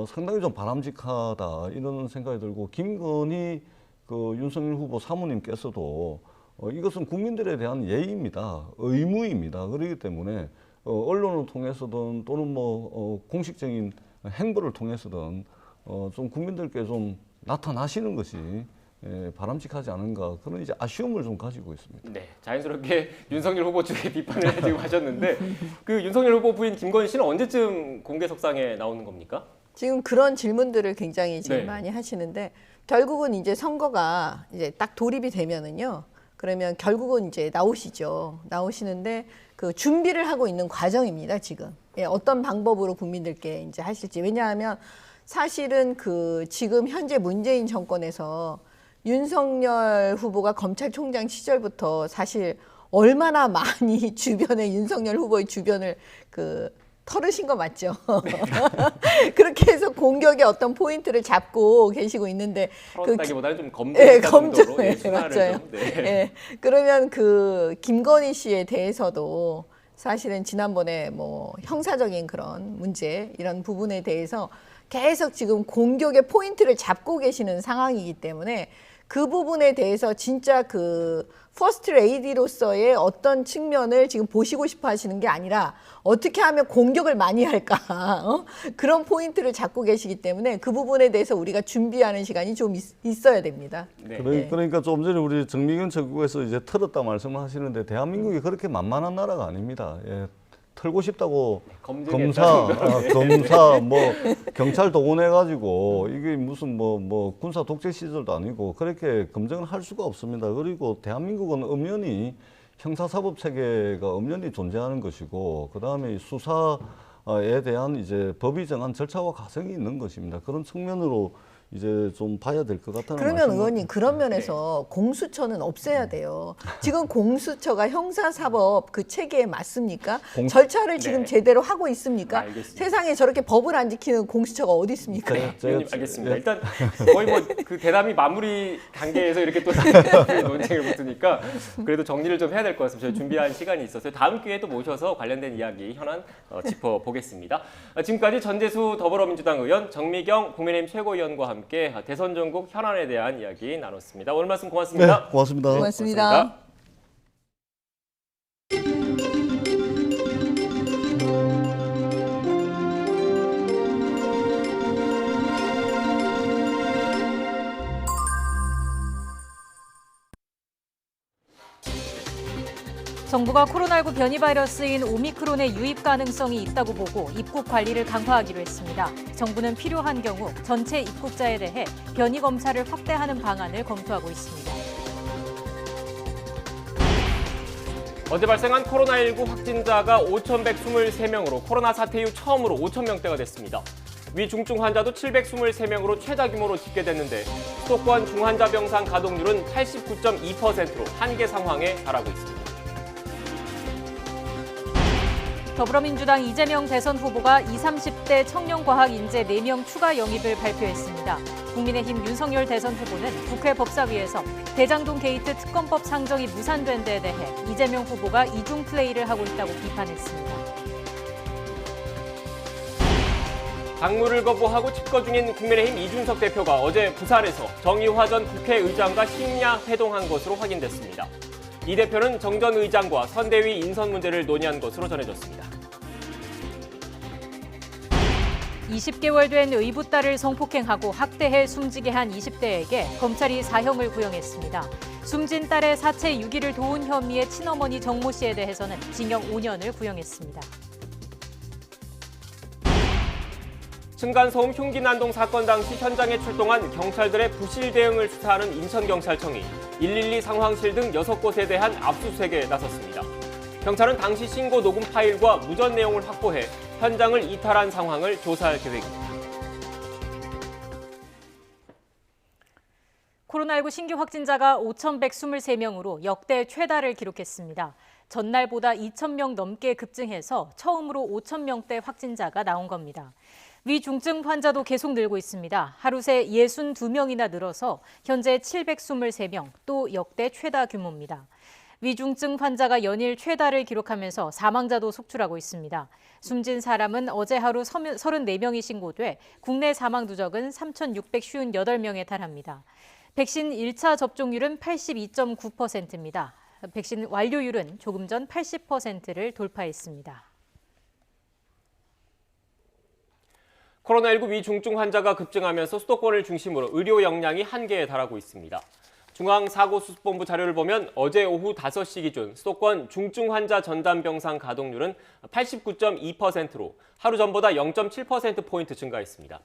상당히 좀 바람직하다 이런 생각이 들고 김건희 윤석열 후보 사모님께서도 이것은 국민들에 대한 예의입니다. 의무입니다. 그렇기 때문에 언론을 통해서든 또는 공식적인 행보를 통해서든 좀 국민들께 좀 나타나시는 것이 바람직하지 않은가 그런 이제 아쉬움을 좀 가지고 있습니다. 네, 자연스럽게 윤석열 후보 쪽에 비판을 지금 하셨는데 그 윤석열 후보 부인 김건희 씨는 언제쯤 공개석상에 나오는 겁니까? 지금 그런 질문들을 굉장히 지금 네. 많이 하시는데 결국은 이제 선거가 이제 딱 돌입이 되면은요. 그러면 결국은 이제 나오시는데 그 준비를 하고 있는 과정입니다, 지금. 예, 어떤 방법으로 국민들께 이제 하실지. 왜냐하면 사실은 그 지금 현재 문재인 정권에서 윤석열 후보가 검찰총장 시절부터 사실 얼마나 많이 주변에 윤석열 후보의 주변을 털으신 거 맞죠? 그렇게 해서 공격의 어떤 포인트를 잡고 계시고 있는데 털었다기보다는 좀 검증했다는 정도로 맞아요. 좀, 네. 예, 그러면 김건희 씨에 대해서도 사실은 지난번에 형사적인 그런 문제 이런 부분에 대해서 계속 지금 공격의 포인트를 잡고 계시는 상황이기 때문에 그 부분에 대해서 진짜 퍼스트 레이디로서의 어떤 측면을 지금 보시고 싶어 하시는 게 아니라 어떻게 하면 공격을 많이 할까 그런 포인트를 잡고 계시기 때문에 그 부분에 대해서 우리가 준비하는 시간이 좀 있어야 됩니다. 네. 그러니까 좀 전에 우리 정미경 최고에서 이제 털었다 말씀을 하시는데 대한민국이 그렇게 만만한 나라가 아닙니다. 예. 털고 싶다고 검사, 경찰 동원해가지고 이게 무슨 군사 독재 시절도 아니고 그렇게 검증을 할 수가 없습니다. 그리고 대한민국은 엄연히 형사사법 체계가 엄연히 존재하는 것이고 그 다음에 수사에 대한 이제 법이 정한 절차와 과정이 있는 것입니다. 그런 측면으로 이제 좀 봐야 될 것 같다는 그러면 의원님 그런 면에서 공수처는 없애야 돼요. 지금 공수처가 형사사법 그 체계에 맞습니까? 절차를 지금 제대로 하고 있습니까? 알겠습니다. 세상에 저렇게 법을 안 지키는 공수처가 어디 있습니까? 의원님 알겠습니다. 일단 거의 그 대담이 마무리 단계에서 이렇게 또 논쟁을 붙으니까 그래도 정리를 좀 해야 될 것 같습니다. 저희 준비한 시간이 있어서요. 다음 기회에 또 모셔서 관련된 이야기 현안 짚어보겠습니다. 지금까지 전재수 더불어민주당 의원, 정미경 국민의힘 최고위원과 함께 대선 전국 현안에 대한 이야기 나눴습니다. 오늘 말씀 고맙습니다. 네, 고맙습니다. 고맙습니다. 정부가 코로나19 변이 바이러스인 오미크론의 유입 가능성이 있다고 보고 입국 관리를 강화하기로 했습니다. 정부는 필요한 경우 전체 입국자에 대해 변이 검사를 확대하는 방안을 검토하고 있습니다. 어제 발생한 코로나19 확진자가 5,123명으로 코로나 사태 이후 처음으로 5,000명대가 됐습니다. 위중증 환자도 723명으로 최다 규모로 집계됐는데 수도권 중환자 병상 가동률은 89.2%로 한계 상황에 달하고 있습니다. 더불어민주당 이재명 대선 후보가 20, 30대 청년과학 인재 4명 추가 영입을 발표했습니다. 국민의힘 윤석열 대선 후보는 국회 법사위에서 대장동 게이트 특검법 상정이 무산된 데에 대해 이재명 후보가 이중 플레이를 하고 있다고 비판했습니다. 당무를 거부하고 집거 중인 국민의힘 이준석 대표가 어제 부산에서 정의화 전 국회의장과 심야 회동한 것으로 확인됐습니다. 이 대표는 정 전 의장과 선대위 인선 문제를 논의한 것으로 전해졌습니다. 20개월 된 의붓 딸을 성폭행하고 학대해 숨지게 한 20대에게 검찰이 사형을 구형했습니다. 숨진 딸의 사체 유기를 도운 혐의의 친어머니 정모 씨에 대해서는 징역 5년을 구형했습니다. 층간소음 흉기 난동 사건 당시 현장에 출동한 경찰들의 부실 대응을 수사하는 인천경찰청이 112 상황실 등 6곳에 대한 압수수색에 나섰습니다. 경찰은 당시 신고 녹음 파일과 무전 내용을 확보해 현장을 이탈한 상황을 조사할 계획입니다. 코로나19 신규 확진자가 5,123명으로 역대 최다를 기록했습니다. 전날보다 2,000명 넘게 급증해서 처음으로 5,000명대 확진자가 나온 겁니다. 위중증 환자도 계속 늘고 있습니다. 하루 새 62명이나 늘어서 현재 723명, 또 역대 최다 규모입니다. 위중증 환자가 연일 최다를 기록하면서 사망자도 속출하고 있습니다. 숨진 사람은 어제 하루 34명이 신고돼 국내 사망 누적은 3,658명에 달합니다. 백신 1차 접종률은 82.9%입니다. 백신 완료율은 조금 전 80%를 돌파했습니다. 코로나19 위중증 환자가 급증하면서 수도권을 중심으로 의료 역량이 한계에 달하고 있습니다. 중앙사고수습본부 자료를 보면 어제 오후 5시 기준 수도권 중증 환자 전담 병상 가동률은 89.2%로 하루 전보다 0.7%포인트 증가했습니다.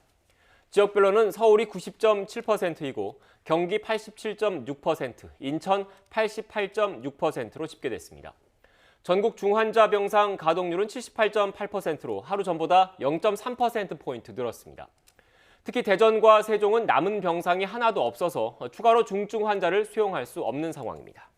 지역별로는 서울이 90.7%이고 경기 87.6%, 인천 88.6%로 집계됐습니다. 전국 중환자 병상 가동률은 78.8%로 하루 전보다 0.3%포인트 늘었습니다. 특히 대전과 세종은 남은 병상이 하나도 없어서 추가로 중증 환자를 수용할 수 없는 상황입니다.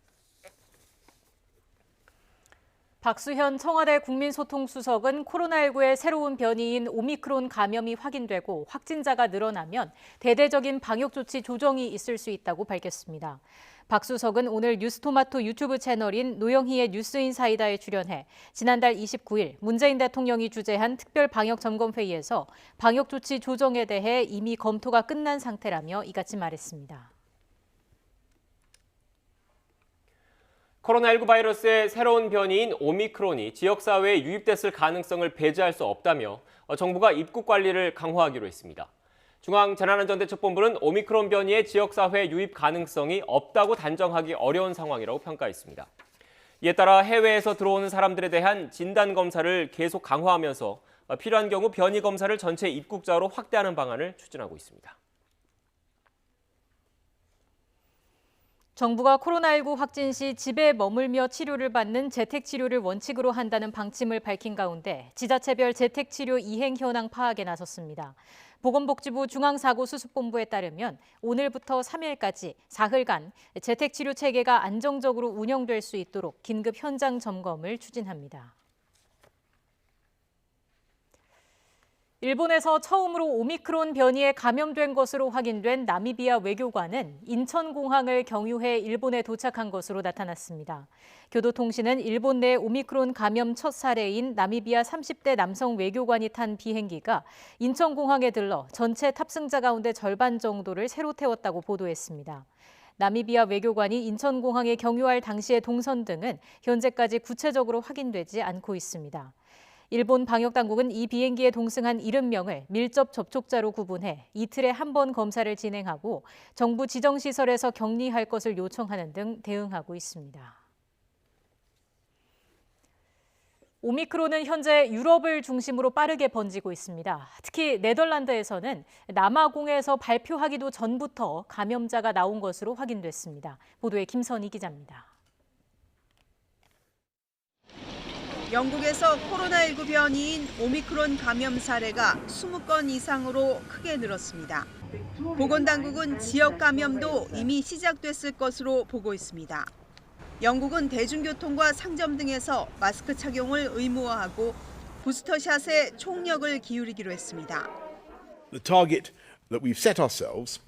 박수현 청와대 국민소통수석은 코로나19의 새로운 변이인 오미크론 감염이 확인되고 확진자가 늘어나면 대대적인 방역조치 조정이 있을 수 있다고 밝혔습니다. 박 수석은 오늘 뉴스토마토 유튜브 채널인 노영희의 뉴스인사이다에 출연해 지난달 29일 문재인 대통령이 주재한 특별 방역점검회의에서 방역조치 조정에 대해 이미 검토가 끝난 상태라며 이같이 말했습니다. 코로나19 바이러스의 새로운 변이인 오미크론이 지역사회에 유입됐을 가능성을 배제할 수 없다며 정부가 입국 관리를 강화하기로 했습니다. 중앙재난안전대책본부는 오미크론 변이의 지역사회 유입 가능성이 없다고 단정하기 어려운 상황이라고 평가했습니다. 이에 따라 해외에서 들어오는 사람들에 대한 진단검사를 계속 강화하면서 필요한 경우 변이검사를 전체 입국자로 확대하는 방안을 추진하고 있습니다. 정부가 코로나19 확진 시 집에 머물며 치료를 받는 재택치료를 원칙으로 한다는 방침을 밝힌 가운데 지자체별 재택치료 이행 현황 파악에 나섰습니다. 보건복지부 중앙사고수습본부에 따르면 오늘부터 3일까지 사흘간 재택치료 체계가 안정적으로 운영될 수 있도록 긴급 현장 점검을 추진합니다. 일본에서 처음으로 오미크론 변이에 감염된 것으로 확인된 나미비아 외교관은 인천공항을 경유해 일본에 도착한 것으로 나타났습니다. 교도통신은 일본 내 오미크론 감염 첫 사례인 나미비아 30대 남성 외교관이 탄 비행기가 인천공항에 들러 전체 탑승자 가운데 절반 정도를 새로 태웠다고 보도했습니다. 나미비아 외교관이 인천공항에 경유할 당시의 동선 등은 현재까지 구체적으로 확인되지 않고 있습니다. 일본 방역당국은 이 비행기에 동승한 70명을 밀접 접촉자로 구분해 이틀에 한 번 검사를 진행하고 정부 지정시설에서 격리할 것을 요청하는 등 대응하고 있습니다. 오미크론은 현재 유럽을 중심으로 빠르게 번지고 있습니다. 특히 네덜란드에서는 남아공에서 발표하기도 전부터 감염자가 나온 것으로 확인됐습니다. 보도에 김선희 기자입니다. 영국에서 코로나19 변이인 오미크론 감염 사례가 20건 이상으로 크게 늘었습니다. 보건당국은 지역 감염도 이미 시작됐을 것으로 보고 있습니다. 영국은 대중교통과 상점 등에서 마스크 착용을 의무화하고 부스터샷에 총력을 기울이기로 했습니다. The target that we've set ourselves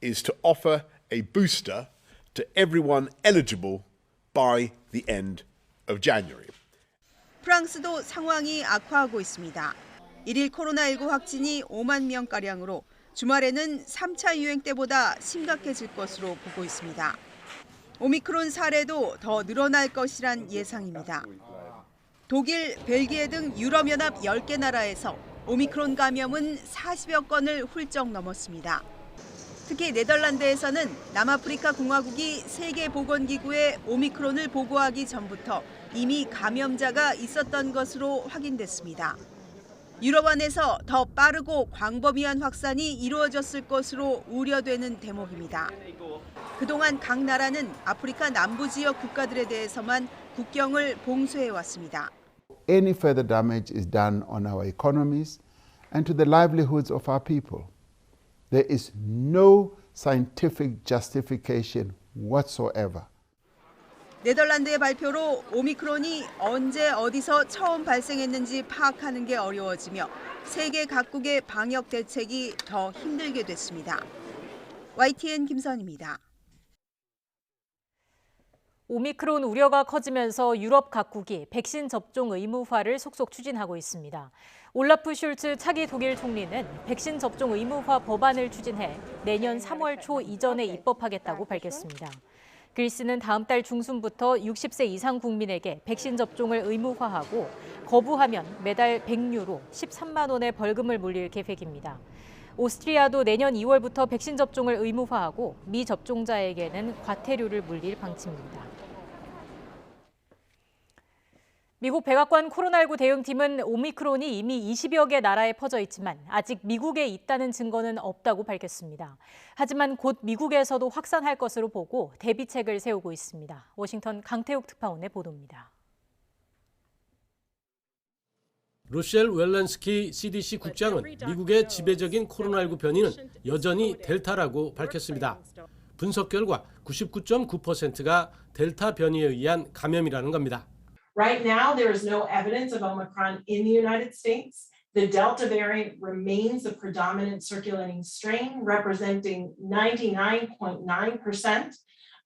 is to offer a booster to everyone eligible by the end of January. 프랑스도 상황이 악화하고 있습니다. 일일 코로나19 확진이 5만 명가량으로 주말에는 3차 유행 때보다 심각해질 것으로 보고 있습니다. 오미크론 사례도 더 늘어날 것이란 예상입니다. 독일, 벨기에 등 유럽연합 10개 나라에서 오미크론 감염은 40여 건을 훌쩍 넘었습니다. 특히 네덜란드에서는 남아프리카 공화국이 세계보건기구에 오미크론을 보고하기 전부터 이미 감염자가 있었던 것으로 확인됐습니다. 유럽 안에서 더 빠르고 광범위한 확산이 이루어졌을 것으로 우려되는 대목입니다. 그동안 각 나라는 아프리카 남부 지역 국가들에 대해서만 국경을 봉쇄해왔습니다. Any further damage is done on our economies and to the livelihoods of our people. There is no scientific justification whatsoever. 네덜란드의 발표로 오미크론이 언제 어디서 처음 발생했는지 파악하는 게 어려워지며 세계 각국의 방역 대책이 더 힘들게 됐습니다. YTN 김선입니다. 오미크론 우려가 커지면서 유럽 각국이 백신 접종 의무화를 속속 추진하고 있습니다. 올라프 슐츠 차기 독일 총리는 백신 접종 의무화 법안을 추진해 내년 3월 초 이전에 입법하겠다고 밝혔습니다. 그리스는 다음 달 중순부터 60세 이상 국민에게 백신 접종을 의무화하고 거부하면 매달 100유로 13만 원의 벌금을 물릴 계획입니다. 오스트리아도 내년 2월부터 백신 접종을 의무화하고 미접종자에게는 과태료를 물릴 방침입니다. 미국 백악관 코로나19 대응팀은 오미크론이 이미 20여 개 나라에 퍼져 있지만 아직 미국에 있다는 증거는 없다고 밝혔습니다. 하지만 곧 미국에서도 확산할 것으로 보고 대비책을 세우고 있습니다. 워싱턴 강태욱 특파원의 보도입니다. 로셸 웰런스키 CDC 국장은 미국의 지배적인 코로나19 변이는 여전히 델타라고 밝혔습니다. 분석 결과 99.9%가 델타 변이에 의한 감염이라는 겁니다. Right now, there is no evidence of Omicron in the United States. The Delta variant remains the predominant circulating strain, representing 99.9%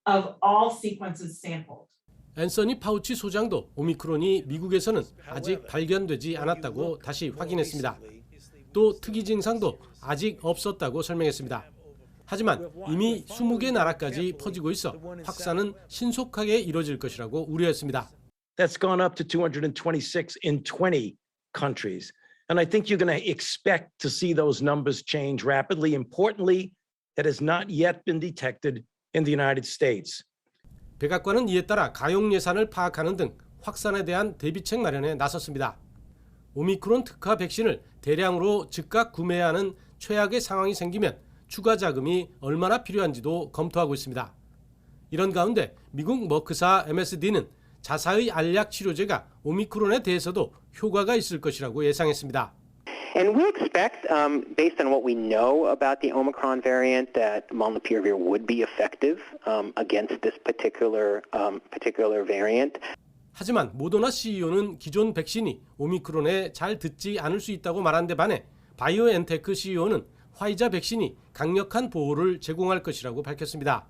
of all sequences sampled. 앤서니 파우치 소장도 오미크론이 미국에서는 아직 발견되지 않았다고 다시 확인했습니다. 또 특이 증상도 아직 없었다고 설명했습니다. 하지만 이미 20개 나라까지 퍼지고 있어 확산은 신속하게 이뤄질 것이라고 우려했습니다. That's gone up to 226 in 20 countries. And I think you're going to expect to see those numbers change rapidly. Importantly, that has not yet been detected in the United States. 백악관은 이에 따라 가용 예산을 파악하는 등 확산에 대한 대비책 마련에 나섰습니다. 오미크론 특화 백신을 대량으로 즉각 구매해야 하는 최악의 상황이 생기면 추가 자금이 얼마나 필요한지도 검토하고 있습니다. 이런 가운데 미국 머크사 MSD는 자사의 알약 치료제가 오미크론에 대해서도 효과가 있을 것이라고 예상했습니다. And we expect, based on what we know about the Omicron variant, that molnupiravir would be effective against this particular variant. 하지만 모더나 CEO는 기존 백신이 오미크론에 잘 듣지 않을 수 있다고 말한 데 반해 바이오엔테크 CEO는 화이자 백신이 강력한 보호를 제공할 것이라고 밝혔습니다.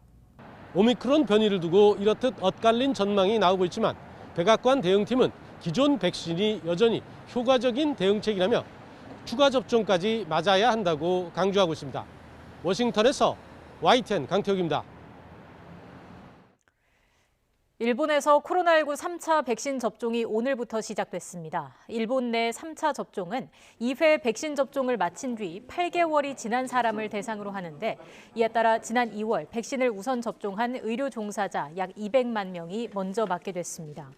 오미크론 변이를 두고 이렇듯 엇갈린 전망이 나오고 있지만 백악관 대응팀은 기존 백신이 여전히 효과적인 대응책이라며 추가 접종까지 맞아야 한다고 강조하고 있습니다. 워싱턴에서 YTN 강태욱입니다. 일본에서 코로나19 3차 백신 접종이 오늘부터 시작됐습니다. 일본 내 3차 접종은 2회 백신 접종을 마친 뒤 8개월이 지난 사람을 대상으로 하는데 이에 따라 지난 2월 백신을 우선 접종한 의료 종사자 약 200만 명이 먼저 맞게 됐습니다.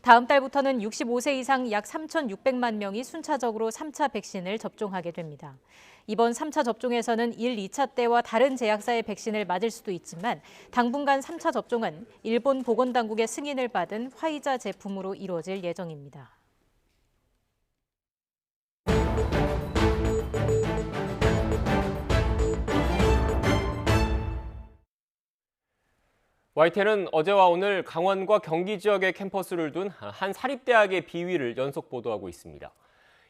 다음 달부터는 65세 이상 약 3,600만 명이 순차적으로 3차 백신을 접종하게 됩니다. 이번 3차 접종에서는 1, 2차 때와 다른 제약사의 백신을 맞을 수도 있지만 당분간 3차 접종은 일본 보건당국의 승인을 받은 화이자 제품으로 이루어질 예정입니다. YTN은 어제와 오늘 강원과 경기 지역의 캠퍼스를 둔 한 사립대학의 비위를 연속 보도하고 있습니다.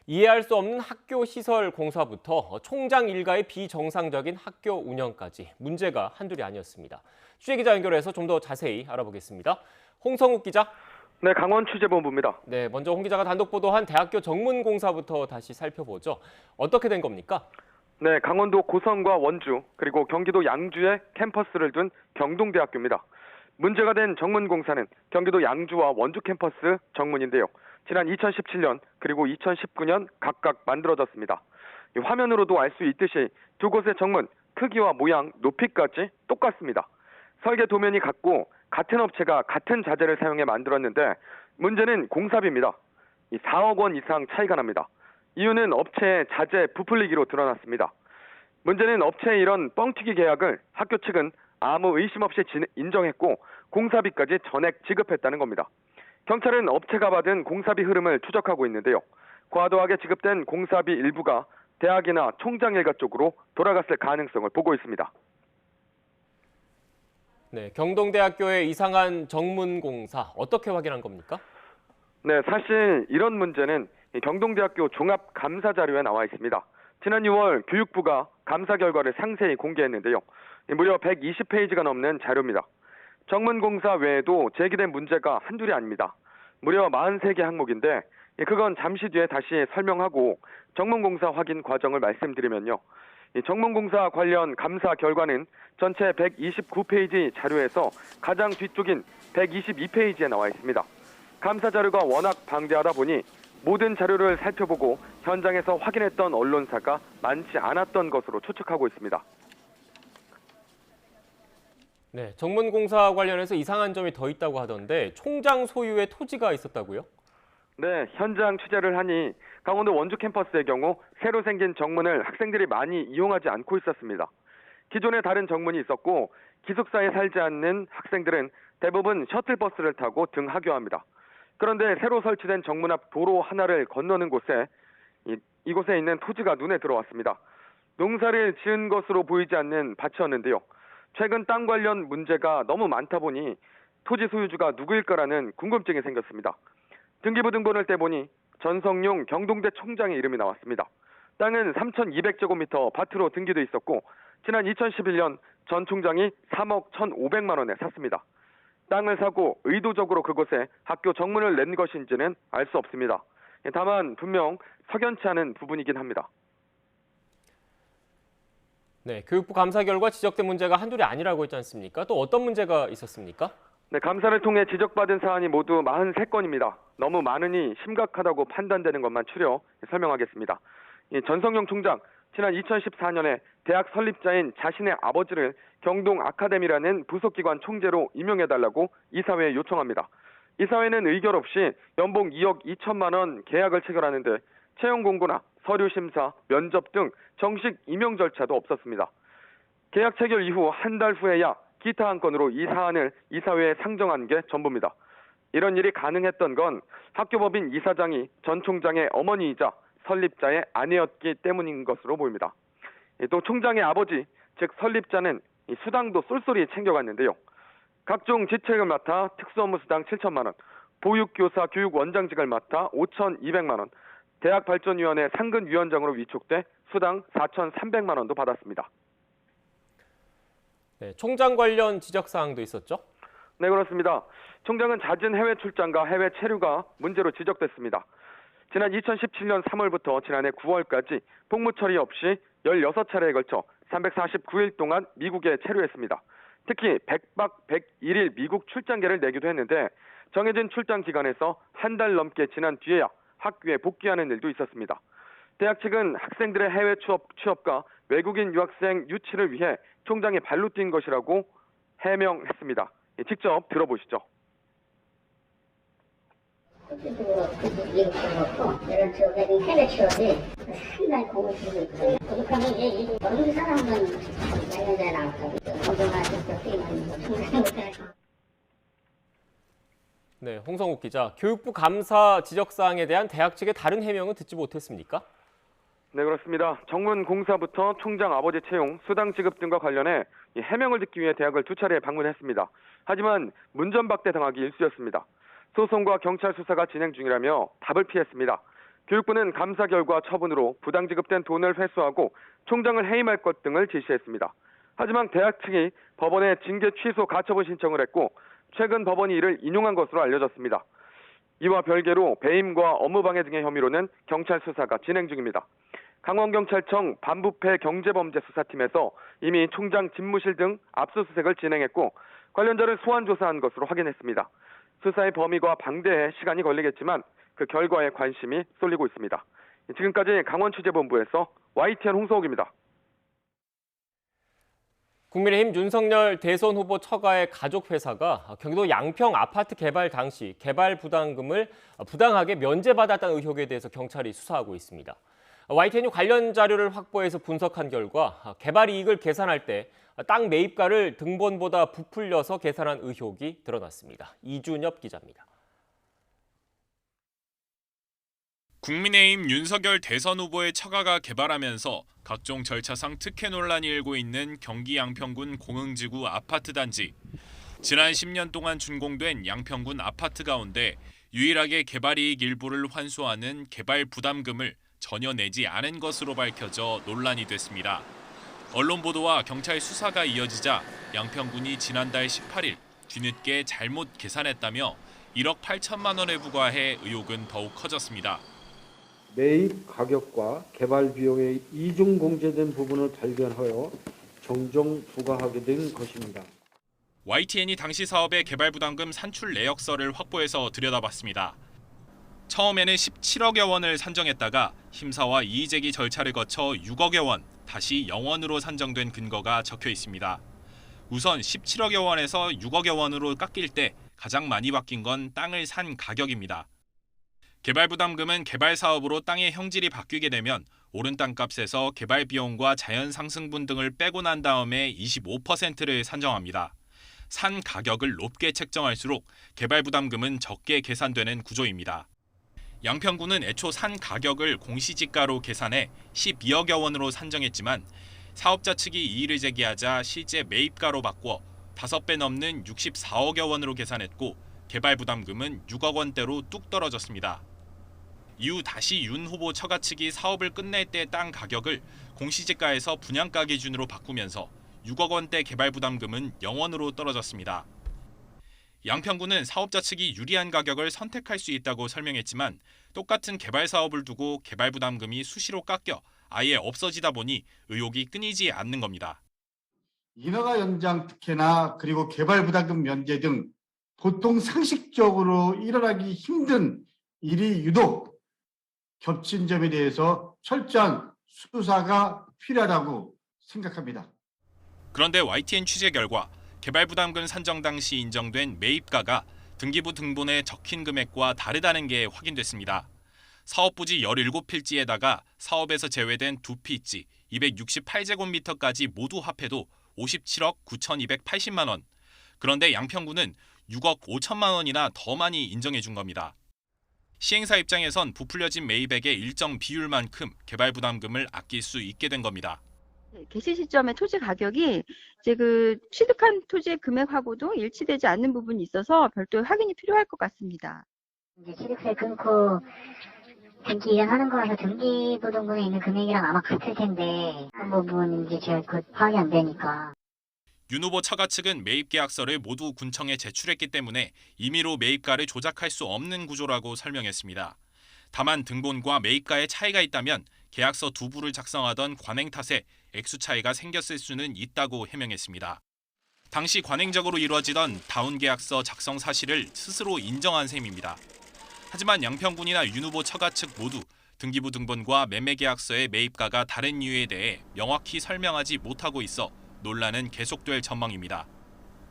이해할 수 없는 학교 시설 공사부터 총장 일가의 비정상적인 학교 운영까지 문제가 한둘이 아니었습니다. 취재기자 연결해서 좀 더 자세히 알아보겠습니다. 홍성욱 기자. 네, 강원 취재본부입니다. 네, 먼저 홍 기자가 단독 보도한 대학교 정문공사부터 다시 살펴보죠. 어떻게 된 겁니까? 네, 강원도 고성과 원주 그리고 경기도 양주에 캠퍼스를 둔 경동대학교입니다. 문제가 된 정문공사는 경기도 양주와 원주 캠퍼스 정문인데요. 지난 2017년 그리고 2019년 각각 만들어졌습니다. 이 화면으로도 알 수 있듯이 두 곳의 정문 크기와 모양, 높이까지 똑같습니다. 설계 도면이 같고 같은 업체가 같은 자재를 사용해 만들었는데 문제는 공사비입니다. 4억 원 이상 차이가 납니다. 이유는 업체의 자재 부풀리기로 드러났습니다. 문제는 업체의 이런 뻥튀기 계약을 학교 측은 아무 의심 없이 인정했고 공사비까지 전액 지급했다는 겁니다. 경찰은 업체가 받은 공사비 흐름을 추적하고 있는데요. 과도하게 지급된 공사비 일부가 대학이나 총장 일가 쪽으로 돌아갔을 가능성을 보고 있습니다. 네, 경동대학교의 이상한 정문공사 어떻게 확인한 겁니까? 네, 사실 이런 문제는 경동대학교 종합감사 자료에 나와 있습니다. 지난 6월 교육부가 감사 결과를 상세히 공개했는데요. 무려 120페이지가 넘는 자료입니다. 정문공사 외에도 제기된 문제가 한둘이 아닙니다. 무려 43개 항목인데 그건 잠시 뒤에 다시 설명하고 정문공사 확인 과정을 말씀드리면요. 정문공사 관련 감사 결과는 전체 129페이지 자료에서 가장 뒤쪽인 122페이지에 나와 있습니다. 감사 자료가 워낙 방대하다 보니 모든 자료를 살펴보고 현장에서 확인했던 언론사가 많지 않았던 것으로 추측하고 있습니다. 네, 정문공사 관련해서 이상한 점이 더 있다고 하던데 총장 소유의 토지가 있었다고요? 네, 현장 취재를 하니 강원도 원주 캠퍼스의 경우 새로 생긴 정문을 학생들이 많이 이용하지 않고 있었습니다. 기존에 다른 정문이 있었고 기숙사에 살지 않는 학생들은 대부분 셔틀버스를 타고 등하교합니다. 그런데 새로 설치된 정문 앞 도로 하나를 건너는 곳에 이곳에 있는 토지가 눈에 들어왔습니다. 농사를 지은 것으로 보이지 않는 밭이었는데요. 최근 땅 관련 문제가 너무 많다 보니 토지 소유주가 누구일까라는 궁금증이 생겼습니다. 등기부 등본을 떼보니 전성용 경동대 총장의 이름이 나왔습니다. 땅은 3,200제곱미터 밭으로 등기돼 있었고 지난 2011년 전 총장이 3억 1,500만 원에 샀습니다. 땅을 사고 의도적으로 그곳에 학교 정문을 낸 것인지는 알 수 없습니다. 다만 분명 석연치 않은 부분이긴 합니다. 네, 교육부 감사 결과 지적된 문제가 한둘이 아니라고 했지 않습니까? 또 어떤 문제가 있었습니까? 네, 감사를 통해 지적받은 사안이 모두 43건입니다. 너무 많으니 심각하다고 판단되는 것만 추려 설명하겠습니다. 전성용 총장, 지난 2014년에 대학 설립자인 자신의 아버지를 경동 아카데미라는 부속기관 총재로 임명해달라고 이사회에 요청합니다. 이사회는 의결 없이 연봉 2억 2천만 원 계약을 체결하는데 채용 공고나 서류 심사, 면접 등 정식 임용 절차도 없었습니다. 계약 체결 이후 한 달 후에야 기타 한 건으로 이 사안을 이사회에 상정한 게 전부입니다. 이런 일이 가능했던 건 학교법인 이사장이 전 총장의 어머니이자 설립자의 아내였기 때문인 것으로 보입니다. 또 총장의 아버지, 즉 설립자는 수당도 쏠쏠히 챙겨갔는데요. 각종 지책을 맡아 특수업무수당 7천만 원, 보육교사 교육원장직을 맡아 5,200만 원, 대학발전위원회 상근위원장으로 위촉돼 수당 4,300만 원도 받았습니다. 네, 총장 관련 지적사항도 있었죠? 네, 그렇습니다. 총장은 잦은 해외 출장과 해외 체류가 문제로 지적됐습니다. 지난 2017년 3월부터 지난해 9월까지 복무 처리 없이 16차례에 걸쳐 349일 동안 미국에 체류했습니다. 특히 100박 101일 미국 출장계를 내기도 했는데 정해진 출장 기간에서 한 달 넘게 지난 뒤에야 학교에 복귀하는 일도 있었습니다. 대학 측은 학생들의 해외 취업과 외국인 유학생 유치를 위해 총장이 발로 뛴 것이라고 해명했습니다. 직접 들어보시죠. 실질적으로 미국 취업하고 이런 취업에 해외 취업이 상당히 공을 들이고 있거든요. 부족하면 이제 영국에서 한번 내년도에 나왔다고 공정화 직접 뛰는 네, 홍성욱 기자, 교육부 감사 지적사항에 대한 대학 측의 다른 해명은 듣지 못했습니까? 네, 그렇습니다. 정문 공사부터 총장 아버지 채용, 수당 지급 등과 관련해 해명을 듣기 위해 대학을 2차례 방문했습니다. 하지만 문전박대 당하기 일쑤였습니다. 소송과 경찰 수사가 진행 중이라며 답을 피했습니다. 교육부는 감사 결과 처분으로 부당 지급된 돈을 회수하고 총장을 해임할 것 등을 지시했습니다. 하지만 대학 측이 법원에 징계 취소 가처분 신청을 했고 최근 법원이 이를 인용한 것으로 알려졌습니다. 이와 별개로 배임과 업무방해 등의 혐의로는 경찰 수사가 진행 중입니다. 강원경찰청 반부패 경제범죄수사팀에서 이미 총장 집무실 등 압수수색을 진행했고 관련자를 소환 조사한 것으로 확인했습니다. 수사의 범위가 방대해 시간이 걸리겠지만 그 결과에 관심이 쏠리고 있습니다. 지금까지 강원취재본부에서 YTN 홍서욱입니다. 국민의힘 윤석열 대선 후보 처가의 가족회사가 경기도 양평 아파트 개발 당시 개발 부담금을 부당하게 면제받았다는 의혹에 대해서 경찰이 수사하고 있습니다. YTN이 관련 자료를 확보해서 분석한 결과 개발 이익을 계산할 때 땅 매입가를 등본보다 부풀려서 계산한 의혹이 드러났습니다. 이준엽 기자입니다. 국민의힘 윤석열 대선 후보의 처가가 개발하면서 각종 절차상 특혜 논란이 일고 있는 경기 양평군 공흥지구 아파트 단지. 지난 10년 동안 준공된 양평군 아파트 가운데 유일하게 개발이익 일부를 환수하는 개발 부담금을 전혀 내지 않은 것으로 밝혀져 논란이 됐습니다. 언론 보도와 경찰 수사가 이어지자 양평군이 지난달 18일 뒤늦게 잘못 계산했다며 1억 8천만 원에 부과해 의혹은 더욱 커졌습니다. 매입 가격과 개발 비용의 이중 공제된 부분을 발견하여 정정 부과하게 된 것입니다. YTN이 당시 사업의 개발 부담금 산출 내역서를 확보해서 들여다봤습니다. 처음에는 17억여 원을 산정했다가 심사와 이의제기 절차를 거쳐 6억여 원, 다시 0원으로 산정된 근거가 적혀 있습니다. 우선 17억여 원에서 6억여 원으로 깎일 때 가장 많이 바뀐 건 땅을 산 가격입니다. 개발 부담금은 개발 사업으로 땅의 형질이 바뀌게 되면 오른 땅값에서 개발 비용과 자연 상승분 등을 빼고 난 다음에 25%를 산정합니다. 산 가격을 높게 책정할수록 개발 부담금은 적게 계산되는 구조입니다. 양평군은 애초 산 가격을 공시지가로 계산해 12억여 원으로 산정했지만 사업자 측이 이의를 제기하자 실제 매입가로 바꿔 5배 넘는 64억여 원으로 계산했고 개발 부담금은 6억 원대로 뚝 떨어졌습니다. 이후 다시 윤 후보 처가 측이 사업을 끝낼 때 땅 가격을 공시지가에서 분양가 기준으로 바꾸면서 6억 원대 개발 부담금은 0원으로 떨어졌습니다. 양평군은 사업자 측이 유리한 가격을 선택할 수 있다고 설명했지만 똑같은 개발 사업을 두고 개발 부담금이 수시로 깎여 아예 없어지다 보니 의혹이 끊이지 않는 겁니다. 인허가 연장 특혜나 그리고 개발 부담금 면제 등 보통 상식적으로 일어나기 힘든 일이 유독 겹친 점에 대해서 철저한 수사가 필요하다고 생각합니다. 그런데 YTN 취재 결과 개발 부담금 산정 당시 인정된 매입가가 등기부 등본에 적힌 금액과 다르다는 게 확인됐습니다. 사업부지 17필지에다가 사업에서 제외된 2필지 268제곱미터까지 모두 합해도 57억 9,280만 원. 그런데 양평군은 6억 5천만 원이나 더 많이 인정해 준 겁니다. 시행사 입장에선 부풀려진 매입액의 일정 비율만큼 개발 부담금을 아낄 수 있게 된 겁니다. 개시 시점의 토지 가격이 이제 그 취득한 토지의 금액하고도 일치되지 않는 부분이 있어서 별도의 확인이 필요할 것 같습니다. 이제 취득세 끊고 등기 이전하는 거라서 등기부등본에 있는 금액이랑 아마 같을 텐데 그 부분 이제 제가 그 파악이 안 되니까. 윤 후보 처가 측은 매입 계약서를 모두 군청에 제출했기 때문에 임의로 매입가를 조작할 수 없는 구조라고 설명했습니다. 다만 등본과 매입가의 차이가 있다면 계약서 두 부를 작성하던 관행 탓에 액수 차이가 생겼을 수는 있다고 해명했습니다. 당시 관행적으로 이루어지던 다운 계약서 작성 사실을 스스로 인정한 셈입니다. 하지만 양평군이나 윤 후보 처가 측 모두 등기부 등본과 매매 계약서의 매입가가 다른 이유에 대해 명확히 설명하지 못하고 있어 논란은 계속될 전망입니다.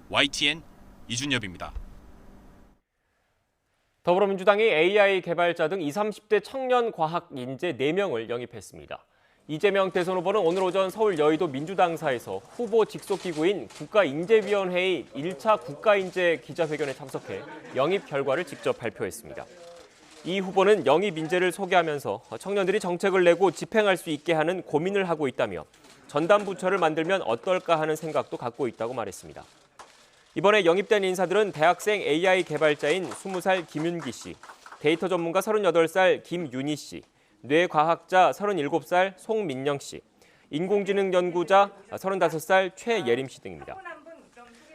YTN 이준엽입니다. 더불어민주당이 AI 개발자 등 20, 30대 청년 과학 인재 4명을 영입했습니다. 이재명 대선 후보는 오늘 오전 서울 여의도 민주당사에서 후보 직속기구인 국가인재위원회의 1차 국가인재 기자회견에 참석해 영입 결과를 직접 발표했습니다. 이 후보는 영입 인재를 소개하면서 청년들이 정책을 내고 집행할 수 있게 하는 고민을 하고 있다며 전담 부처를 만들면 어떨까 하는 생각도 갖고 있다고 말했습니다. 이번에 영입된 인사들은 대학생 AI 개발자인 20살 김윤기 씨, 데이터 전문가 38살 김윤희 씨, 뇌과학자 37살 송민영 씨, 인공지능 연구자 35살 최예림 씨 등입니다.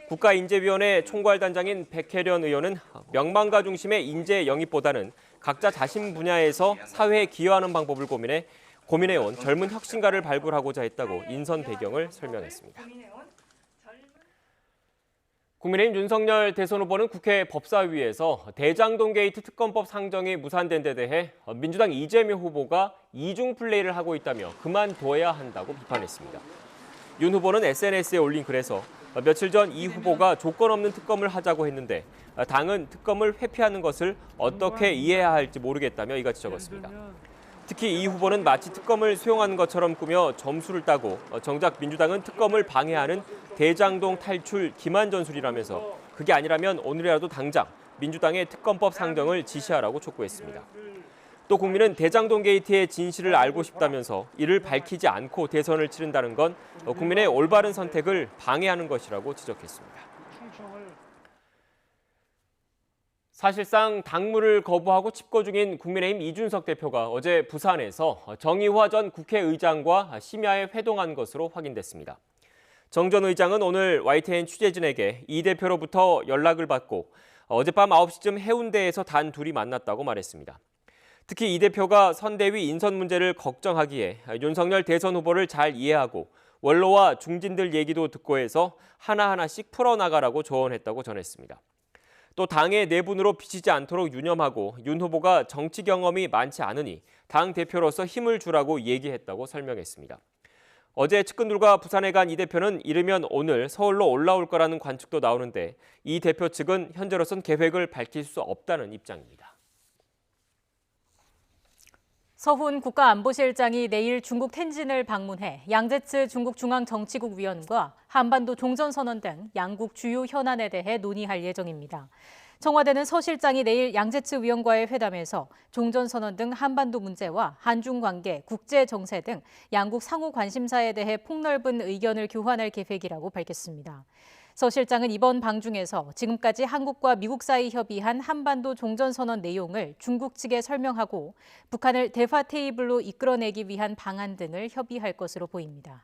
국가인재위원회 총괄단장인 백혜련 의원은 명망가 중심의 인재 영입보다는 각자 자신 분야에서 사회에 기여하는 방법을 고민해온 젊은 혁신가를 발굴하고자 했다고 인선 배경을 설명했습니다. 국민의힘 윤석열 대선 후보는 국회 법사위에서 대장동 게이트 특검법 상정이 무산된 데 대해 민주당 이재명 후보가 이중 플레이를 하고 있다며 그만둬야 한다고 비판했습니다. 윤 후보는 SNS에 올린 글에서 며칠 전 이 후보가 조건 없는 특검을 하자고 했는데 당은 특검을 회피하는 것을 어떻게 이해해야 할지 모르겠다며 이같이 적었습니다. 특히 이 후보는 마치 특검을 수용하는 것처럼 꾸며 점수를 따고 정작 민주당은 특검을 방해하는 대장동 탈출 기만전술이라면서 그게 아니라면 오늘이라도 당장 민주당의 특검법 상정을 지시하라고 촉구했습니다. 또 국민은 대장동 게이트의 진실을 알고 싶다면서 이를 밝히지 않고 대선을 치른다는 건 국민의 올바른 선택을 방해하는 것이라고 지적했습니다. 사실상 당무를 거부하고 집거 중인 국민의힘 이준석 대표가 어제 부산에서 정의화 전 국회의장과 심야에 회동한 것으로 확인됐습니다. 정 전 의장은 오늘 YTN 취재진에게 이 대표로부터 연락을 받고 어젯밤 9시쯤 해운대에서 단 둘이 만났다고 말했습니다. 특히 이 대표가 선대위 인선 문제를 걱정하기에 윤석열 대선 후보를 잘 이해하고 원로와 중진들 얘기도 듣고 해서 하나하나씩 풀어나가라고 조언했다고 전했습니다. 또 당의 내분으로 비치지 않도록 유념하고 윤 후보가 정치 경험이 많지 않으니 당 대표로서 힘을 주라고 얘기했다고 설명했습니다. 어제 측근들과 부산에 간 이 대표는 이르면 오늘 서울로 올라올 거라는 관측도 나오는데 이 대표 측은 현재로선 계획을 밝힐 수 없다는 입장입니다. 서훈 국가안보실장이 내일 중국 텐진을 방문해 양제츠 중국 중앙정치국 위원과 한반도 종전선언 등 양국 주요 현안에 대해 논의할 예정입니다. 청와대는 서 실장이 내일 양제츠 위원과의 회담에서 종전선언 등 한반도 문제와 한중 관계, 국제 정세 등 양국 상호 관심사에 대해 폭넓은 의견을 교환할 계획이라고 밝혔습니다. 서 실장은 이번 방중에서 지금까지 한국과 미국 사이 협의한 한반도 종전선언 내용을 중국 측에 설명하고 북한을 대화 테이블로 이끌어내기 위한 방안 등을 협의할 것으로 보입니다.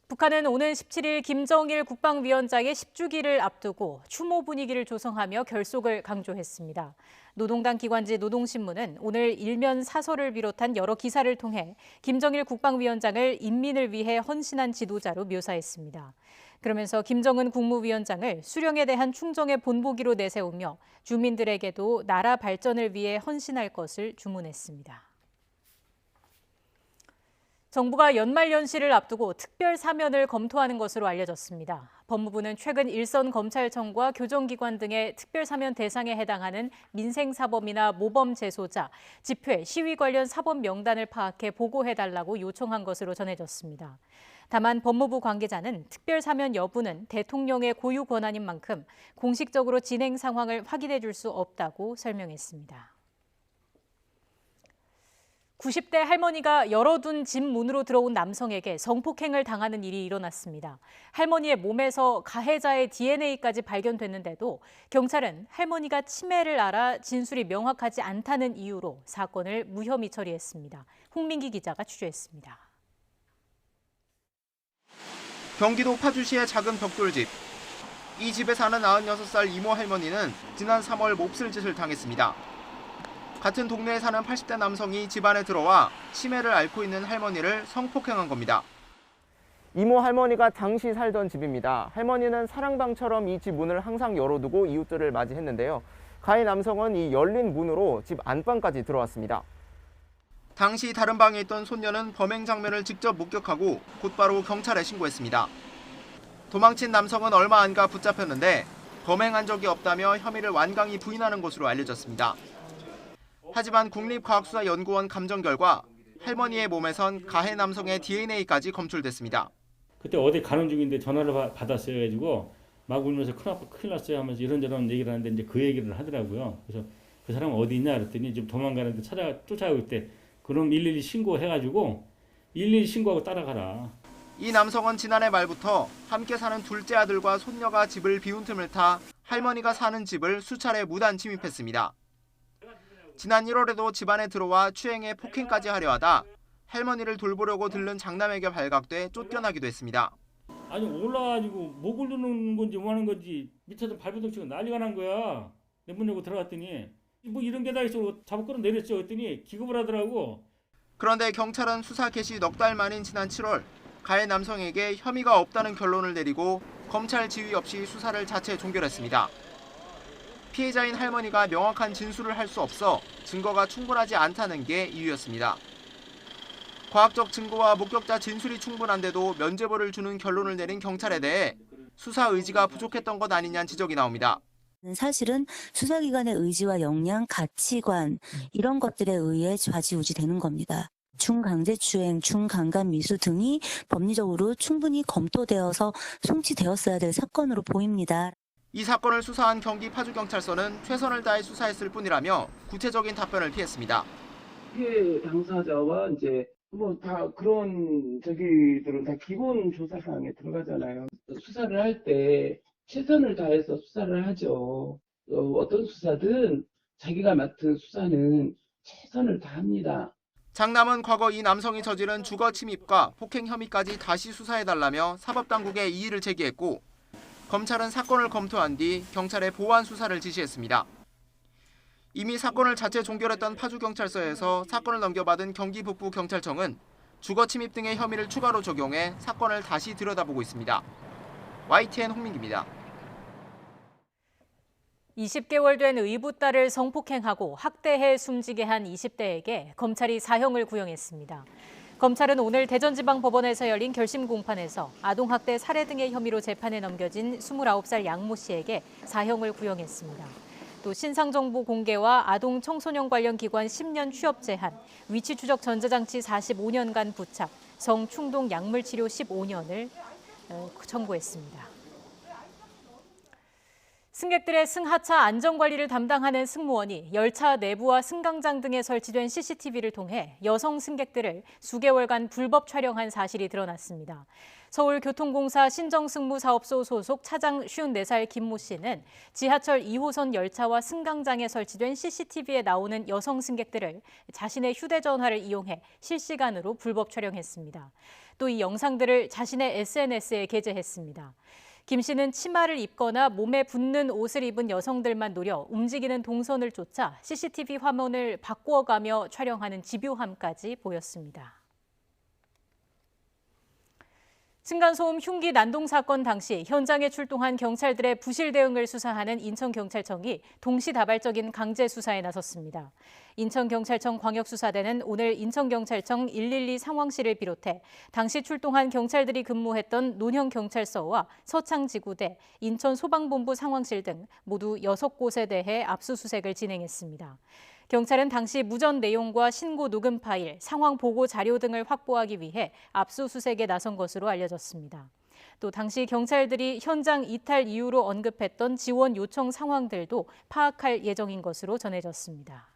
북한은 오는 17일 김정일 국방위원장의 10주기를 앞두고 추모 분위기를 조성하며 결속을 강조했습니다. 노동당 기관지 노동신문은 오늘 일면 사설을 비롯한 여러 기사를 통해 김정일 국방위원장을 인민을 위해 헌신한 지도자로 묘사했습니다. 그러면서 김정은 국무위원장을 수령에 대한 충정의 본보기로 내세우며 주민들에게도 나라 발전을 위해 헌신할 것을 주문했습니다. 정부가 연말연시를 앞두고 특별 사면을 검토하는 것으로 알려졌습니다. 법무부는 최근 일선 검찰청과 교정기관 등의 특별 사면 대상에 해당하는 민생사범이나 모범 재소자, 집회, 시위 관련 사범 명단을 파악해 보고해달라고 요청한 것으로 전해졌습니다. 다만 법무부 관계자는 특별 사면 여부는 대통령의 고유 권한인 만큼 공식적으로 진행 상황을 확인해 줄 수 없다고 설명했습니다. 90대 할머니가 열어둔 집 문으로 들어온 남성에게 성폭행을 당하는 일이 일어났습니다. 할머니의 몸에서 가해자의 DNA까지 발견됐는데도 경찰은 할머니가 치매를 앓아 진술이 명확하지 않다는 이유로 사건을 무혐의 처리했습니다. 홍민기 기자가 취재했습니다. 경기도 파주시의 작은 벽돌집. 이 집에 사는 96살 이모 할머니는 지난 3월 몹쓸 짓을 당했습니다. 같은 동네에 사는 80대 남성이 집 안에 들어와 치매를 앓고 있는 할머니를 성폭행한 겁니다. 이모 할머니가 당시 살던 집입니다. 할머니는 사랑방처럼 이 집 문을 항상 열어두고 이웃들을 맞이했는데요. 가해 남성은 이 열린 문으로 집 안방까지 들어왔습니다. 당시 다른 방에 있던 손녀는 범행 장면을 직접 목격하고 곧바로 경찰에 신고했습니다. 도망친 남성은 얼마 안 가 붙잡혔는데 범행한 적이 없다며 혐의를 완강히 부인하는 것으로 알려졌습니다. 하지만 국립과학수사연구원 감정 결과 할머니의 몸에선 가해 남성의 DNA까지 검출됐습니다. 그때 어디 가는 중인데 전화를 받았어요. 가지고 막 울면서 큰일 났어요 하면서 이런저런 얘기를 하는데 이제 그 얘기를 하더라고요. 그래서 그 사람 어디 있냐 그랬더니 지금 도망가는데 쫓아오고 있대. 그럼 112 신고해가지고 112 신고하고 따라가라. 이 남성은 지난해 말부터 함께 사는 둘째 아들과 손녀가 집을 비운 틈을 타 할머니가 사는 집을 수차례 무단 침입했습니다. 지난 1월에도 집안에 들어와 추행에 폭행까지 하려 하다 할머니를 돌보려고 들른 장남에게 발각돼 쫓겨나기도 했습니다. 아니 올라가지고 목을 누르는 건지 뭐 하는 건지 밑에서 발버둥 치고 난리가 난 거야. 내 문 열고 들어갔더니 뭐 이런 게 다 있어. 잡아 끌어내렸죠. 그랬더니 기겁을 하더라고. 그런데 경찰은 수사 개시 넉 달 만인 지난 7월 가해 남성에게 혐의가 없다는 결론을 내리고 검찰 지휘 없이 수사를 자체 종결했습니다. 피해자인 할머니가 명확한 진술을 할 수 없어 증거가 충분하지 않다는 게 이유였습니다. 과학적 증거와 목격자 진술이 충분한데도 면죄부를 주는 결론을 내린 경찰에 대해 수사 의지가 부족했던 것 아니냐는 지적이 나옵니다. 사실은 수사기관의 의지와 역량, 가치관 이런 것들에 의해 좌지우지되는 겁니다. 중강제추행, 중강간미수 등이 법리적으로 충분히 검토되어서 송치되었어야 될 사건으로 보입니다. 이 사건을 수사한 경기 파주경찰서는 최선을 다해 수사했을 뿐이라며 구체적인 답변을 피했습니다. 피해 당사자와 이제 뭐 다 그런 저기들은 다 기본 조사 사항에 들어가잖아요. 수사를 할 때 최선을 다해서 수사를 하죠. 어떤 수사든 자기가 맡은 수사는 최선을 다합니다. 장남은 과거 이 남성이 저지른 주거 침입과 폭행 혐의까지 다시 수사해달라며 사법당국에 이의를 제기했고 검찰은 사건을 검토한 뒤 경찰에 보완 수사를 지시했습니다. 이미 사건을 자체 종결했던 파주경찰서에서 사건을 넘겨받은 경기 북부경찰청은 주거 침입 등의 혐의를 추가로 적용해 사건을 다시 들여다보고 있습니다. YTN 홍민기입니다. 20개월 된 의붓 딸을 성폭행하고 학대해 숨지게 한 20대에게 검찰이 사형을 구형했습니다. 검찰은 오늘 대전지방법원에서 열린 결심 공판에서 아동학대 살해 등의 혐의로 재판에 넘겨진 29살 양모 씨에게 사형을 구형했습니다. 또 신상정보 공개와 아동 청소년 관련 기관 10년 취업 제한, 위치 추적 전자장치 45년간 부착, 성충동 약물 치료 15년을 청구했습니다. 승객들의 승하차 안전관리를 담당하는 승무원이 열차 내부와 승강장 등에 설치된 CCTV를 통해 여성 승객들을 수개월간 불법 촬영한 사실이 드러났습니다. 서울교통공사 신정승무사업소 소속 차장 54살 김모 씨는 지하철 2호선 열차와 승강장에 설치된 CCTV에 나오는 여성 승객들을 자신의 휴대전화를 이용해 실시간으로 불법 촬영했습니다. 또 이 영상들을 자신의 SNS에 게재했습니다. 김 씨는 치마를 입거나 몸에 붙는 옷을 입은 여성들만 노려 움직이는 동선을 쫓아 CCTV 화면을 바꾸어가며 촬영하는 집요함까지 보였습니다. 층간소음 흉기 난동 사건 당시 현장에 출동한 경찰들의 부실 대응을 수사하는 인천경찰청이 동시다발적인 강제 수사에 나섰습니다. 인천경찰청 광역수사대는 오늘 인천경찰청 112 상황실을 비롯해 당시 출동한 경찰들이 근무했던 논현경찰서와 서창지구대, 인천소방본부 상황실 등 모두 6곳에 대해 압수수색을 진행했습니다. 경찰은 당시 무전 내용과 신고 녹음 파일, 상황 보고 자료 등을 확보하기 위해 압수수색에 나선 것으로 알려졌습니다. 또 당시 경찰들이 현장 이탈 이유로 언급했던 지원 요청 상황들도 파악할 예정인 것으로 전해졌습니다.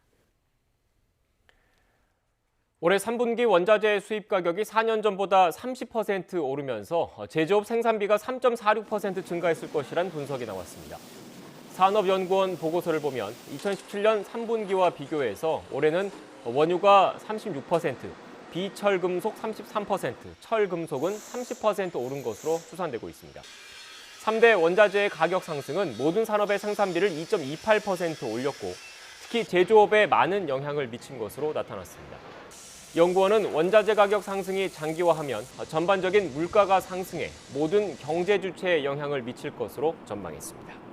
올해 3분기 원자재 수입 가격이 4년 전보다 30% 오르면서 제조업 생산비가 3.46% 증가했을 것이란 분석이 나왔습니다. 산업연구원 보고서를 보면 2017년 3분기와 비교해서 올해는 원유가 36%, 비철금속 33%, 철금속은 30% 오른 것으로 추산되고 있습니다. 3대 원자재의 가격 상승은 모든 산업의 생산비를 2.28% 올렸고 특히 제조업에 많은 영향을 미친 것으로 나타났습니다. 연구원은 원자재 가격 상승이 장기화하면 전반적인 물가가 상승해 모든 경제 주체에 영향을 미칠 것으로 전망했습니다.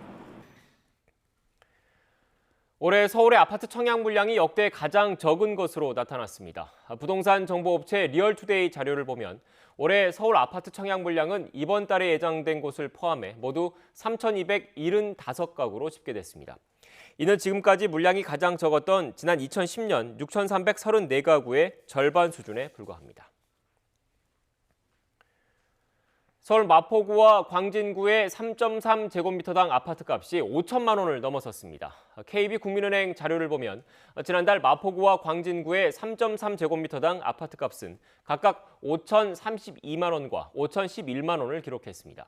올해 서울의 아파트 청약 물량이 역대 가장 적은 것으로 나타났습니다. 부동산 정보업체 리얼투데이 자료를 보면 올해 서울 아파트 청약 물량은 이번 달에 예정된 곳을 포함해 모두 3,275가구로 집계됐습니다. 이는 지금까지 물량이 가장 적었던 지난 2010년 6,334가구의 절반 수준에 불과합니다. 서울 마포구와 광진구의 3.3제곱미터당 아파트값이 5천만 원을 넘어섰습니다. KB국민은행 자료를 보면 지난달 마포구와 광진구의 3.3제곱미터당 아파트값은 각각 5,032만 원과 5,011만 원을 기록했습니다.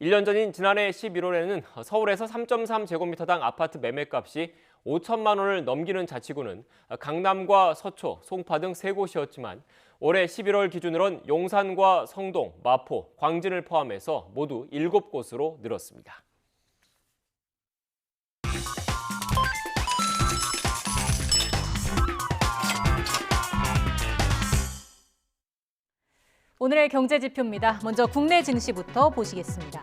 1년 전인 지난해 11월에는 서울에서 3.3제곱미터당 아파트 매매값이 5천만 원을 넘기는 자치구는 강남과 서초, 송파 등 3곳이었지만 올해 11월 기준으론 용산과 성동, 마포, 광진을 포함해서 모두 7곳으로 늘었습니다. 오늘의 경제지표입니다. 먼저 국내 증시부터 보시겠습니다.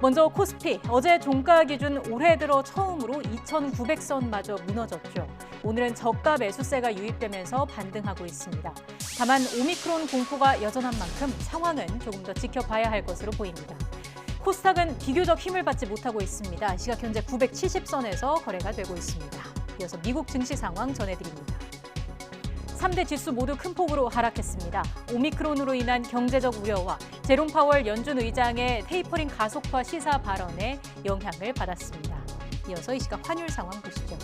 먼저 코스피, 어제 종가 기준 올해 들어 처음으로 2,900선마저 무너졌죠. 오늘은 저가 매수세가 유입되면서 반등하고 있습니다. 다만 오미크론 공포가 여전한 만큼 상황은 조금 더 지켜봐야 할 것으로 보입니다. 코스닥은 비교적 힘을 받지 못하고 있습니다. 시각 현재 970선에서 거래가 되고 있습니다. 이어서 미국 증시 상황 전해드립니다. 3대 지수 모두 큰 폭으로 하락했습니다. 오미크론으로 인한 경제적 우려와 제롬 파월 연준 의장의 테이퍼링 가속화 시사 발언에 영향을 받았습니다. 이어서 이 시각 환율 상황 보시죠.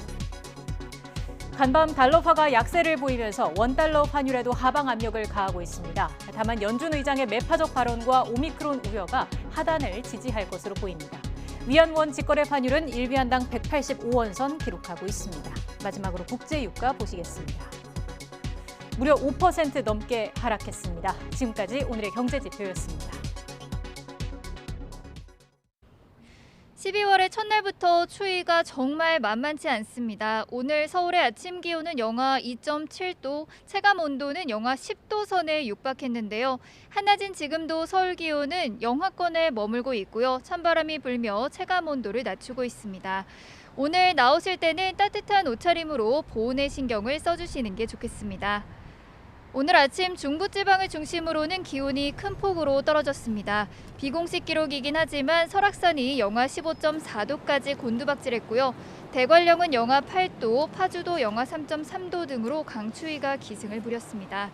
간밤 달러화가 약세를 보이면서 원달러 환율에도 하방 압력을 가하고 있습니다. 다만 연준 의장의 매파적 발언과 오미크론 우려가 하단을 지지할 것으로 보입니다. 위안원 직거래 환율은 1위안당 185원 선 기록하고 있습니다. 마지막으로 국제 유가 보시겠습니다. 무려 5% 넘게 하락했습니다. 지금까지 오늘의 경제지표였습니다. 12월의 첫날부터 추위가 정말 만만치 않습니다. 오늘 서울의 아침 기온은 영하 2.7도, 체감 온도는 영하 10도 선에 육박했는데요. 한낮인 지금도 서울 기온은 영하권에 머물고 있고요. 찬바람이 불며 체감 온도를 낮추고 있습니다. 오늘 나오실 때는 따뜻한 옷차림으로 보온에 신경을 써주시는 게 좋겠습니다. 오늘 아침 중부지방을 중심으로는 기온이 큰 폭으로 떨어졌습니다. 비공식 기록이긴 하지만 설악산이 영하 15.4도까지 곤두박질했고요. 대관령은 영하 8도, 파주도 영하 3.3도 등으로 강추위가 기승을 부렸습니다.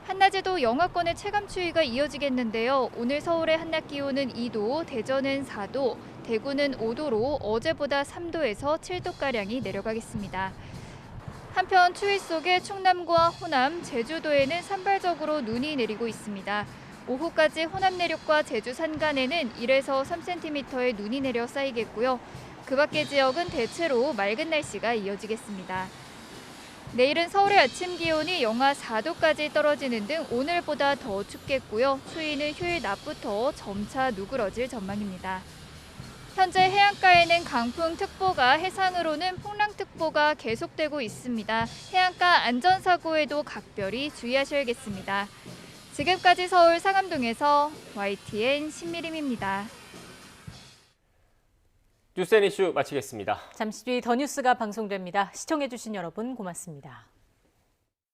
한낮에도 영하권의 체감추위가 이어지겠는데요. 오늘 서울의 한낮 기온은 2도, 대전은 4도, 대구는 5도로 어제보다 3도에서 7도가량이 내려가겠습니다. 한편 추위 속에 충남과 호남, 제주도에는 산발적으로 눈이 내리고 있습니다. 오후까지 호남 내륙과 제주 산간에는 1에서 3cm의 눈이 내려 쌓이겠고요. 그 밖의 지역은 대체로 맑은 날씨가 이어지겠습니다. 내일은 서울의 아침 기온이 영하 4도까지 떨어지는 등 오늘보다 더 춥겠고요. 추위는 휴일 낮부터 점차 누그러질 전망입니다. 현재 해안가에는 강풍특보가, 해상으로는 풍랑특보가 계속되고 있습니다. 해안가 안전사고에도 각별히 주의하셔야겠습니다. 지금까지 서울 상암동에서 YTN 신미림입니다. 뉴스앤이슈 마치겠습니다. 잠시 뒤 더 뉴스가 방송됩니다. 시청해주신 여러분 고맙습니다.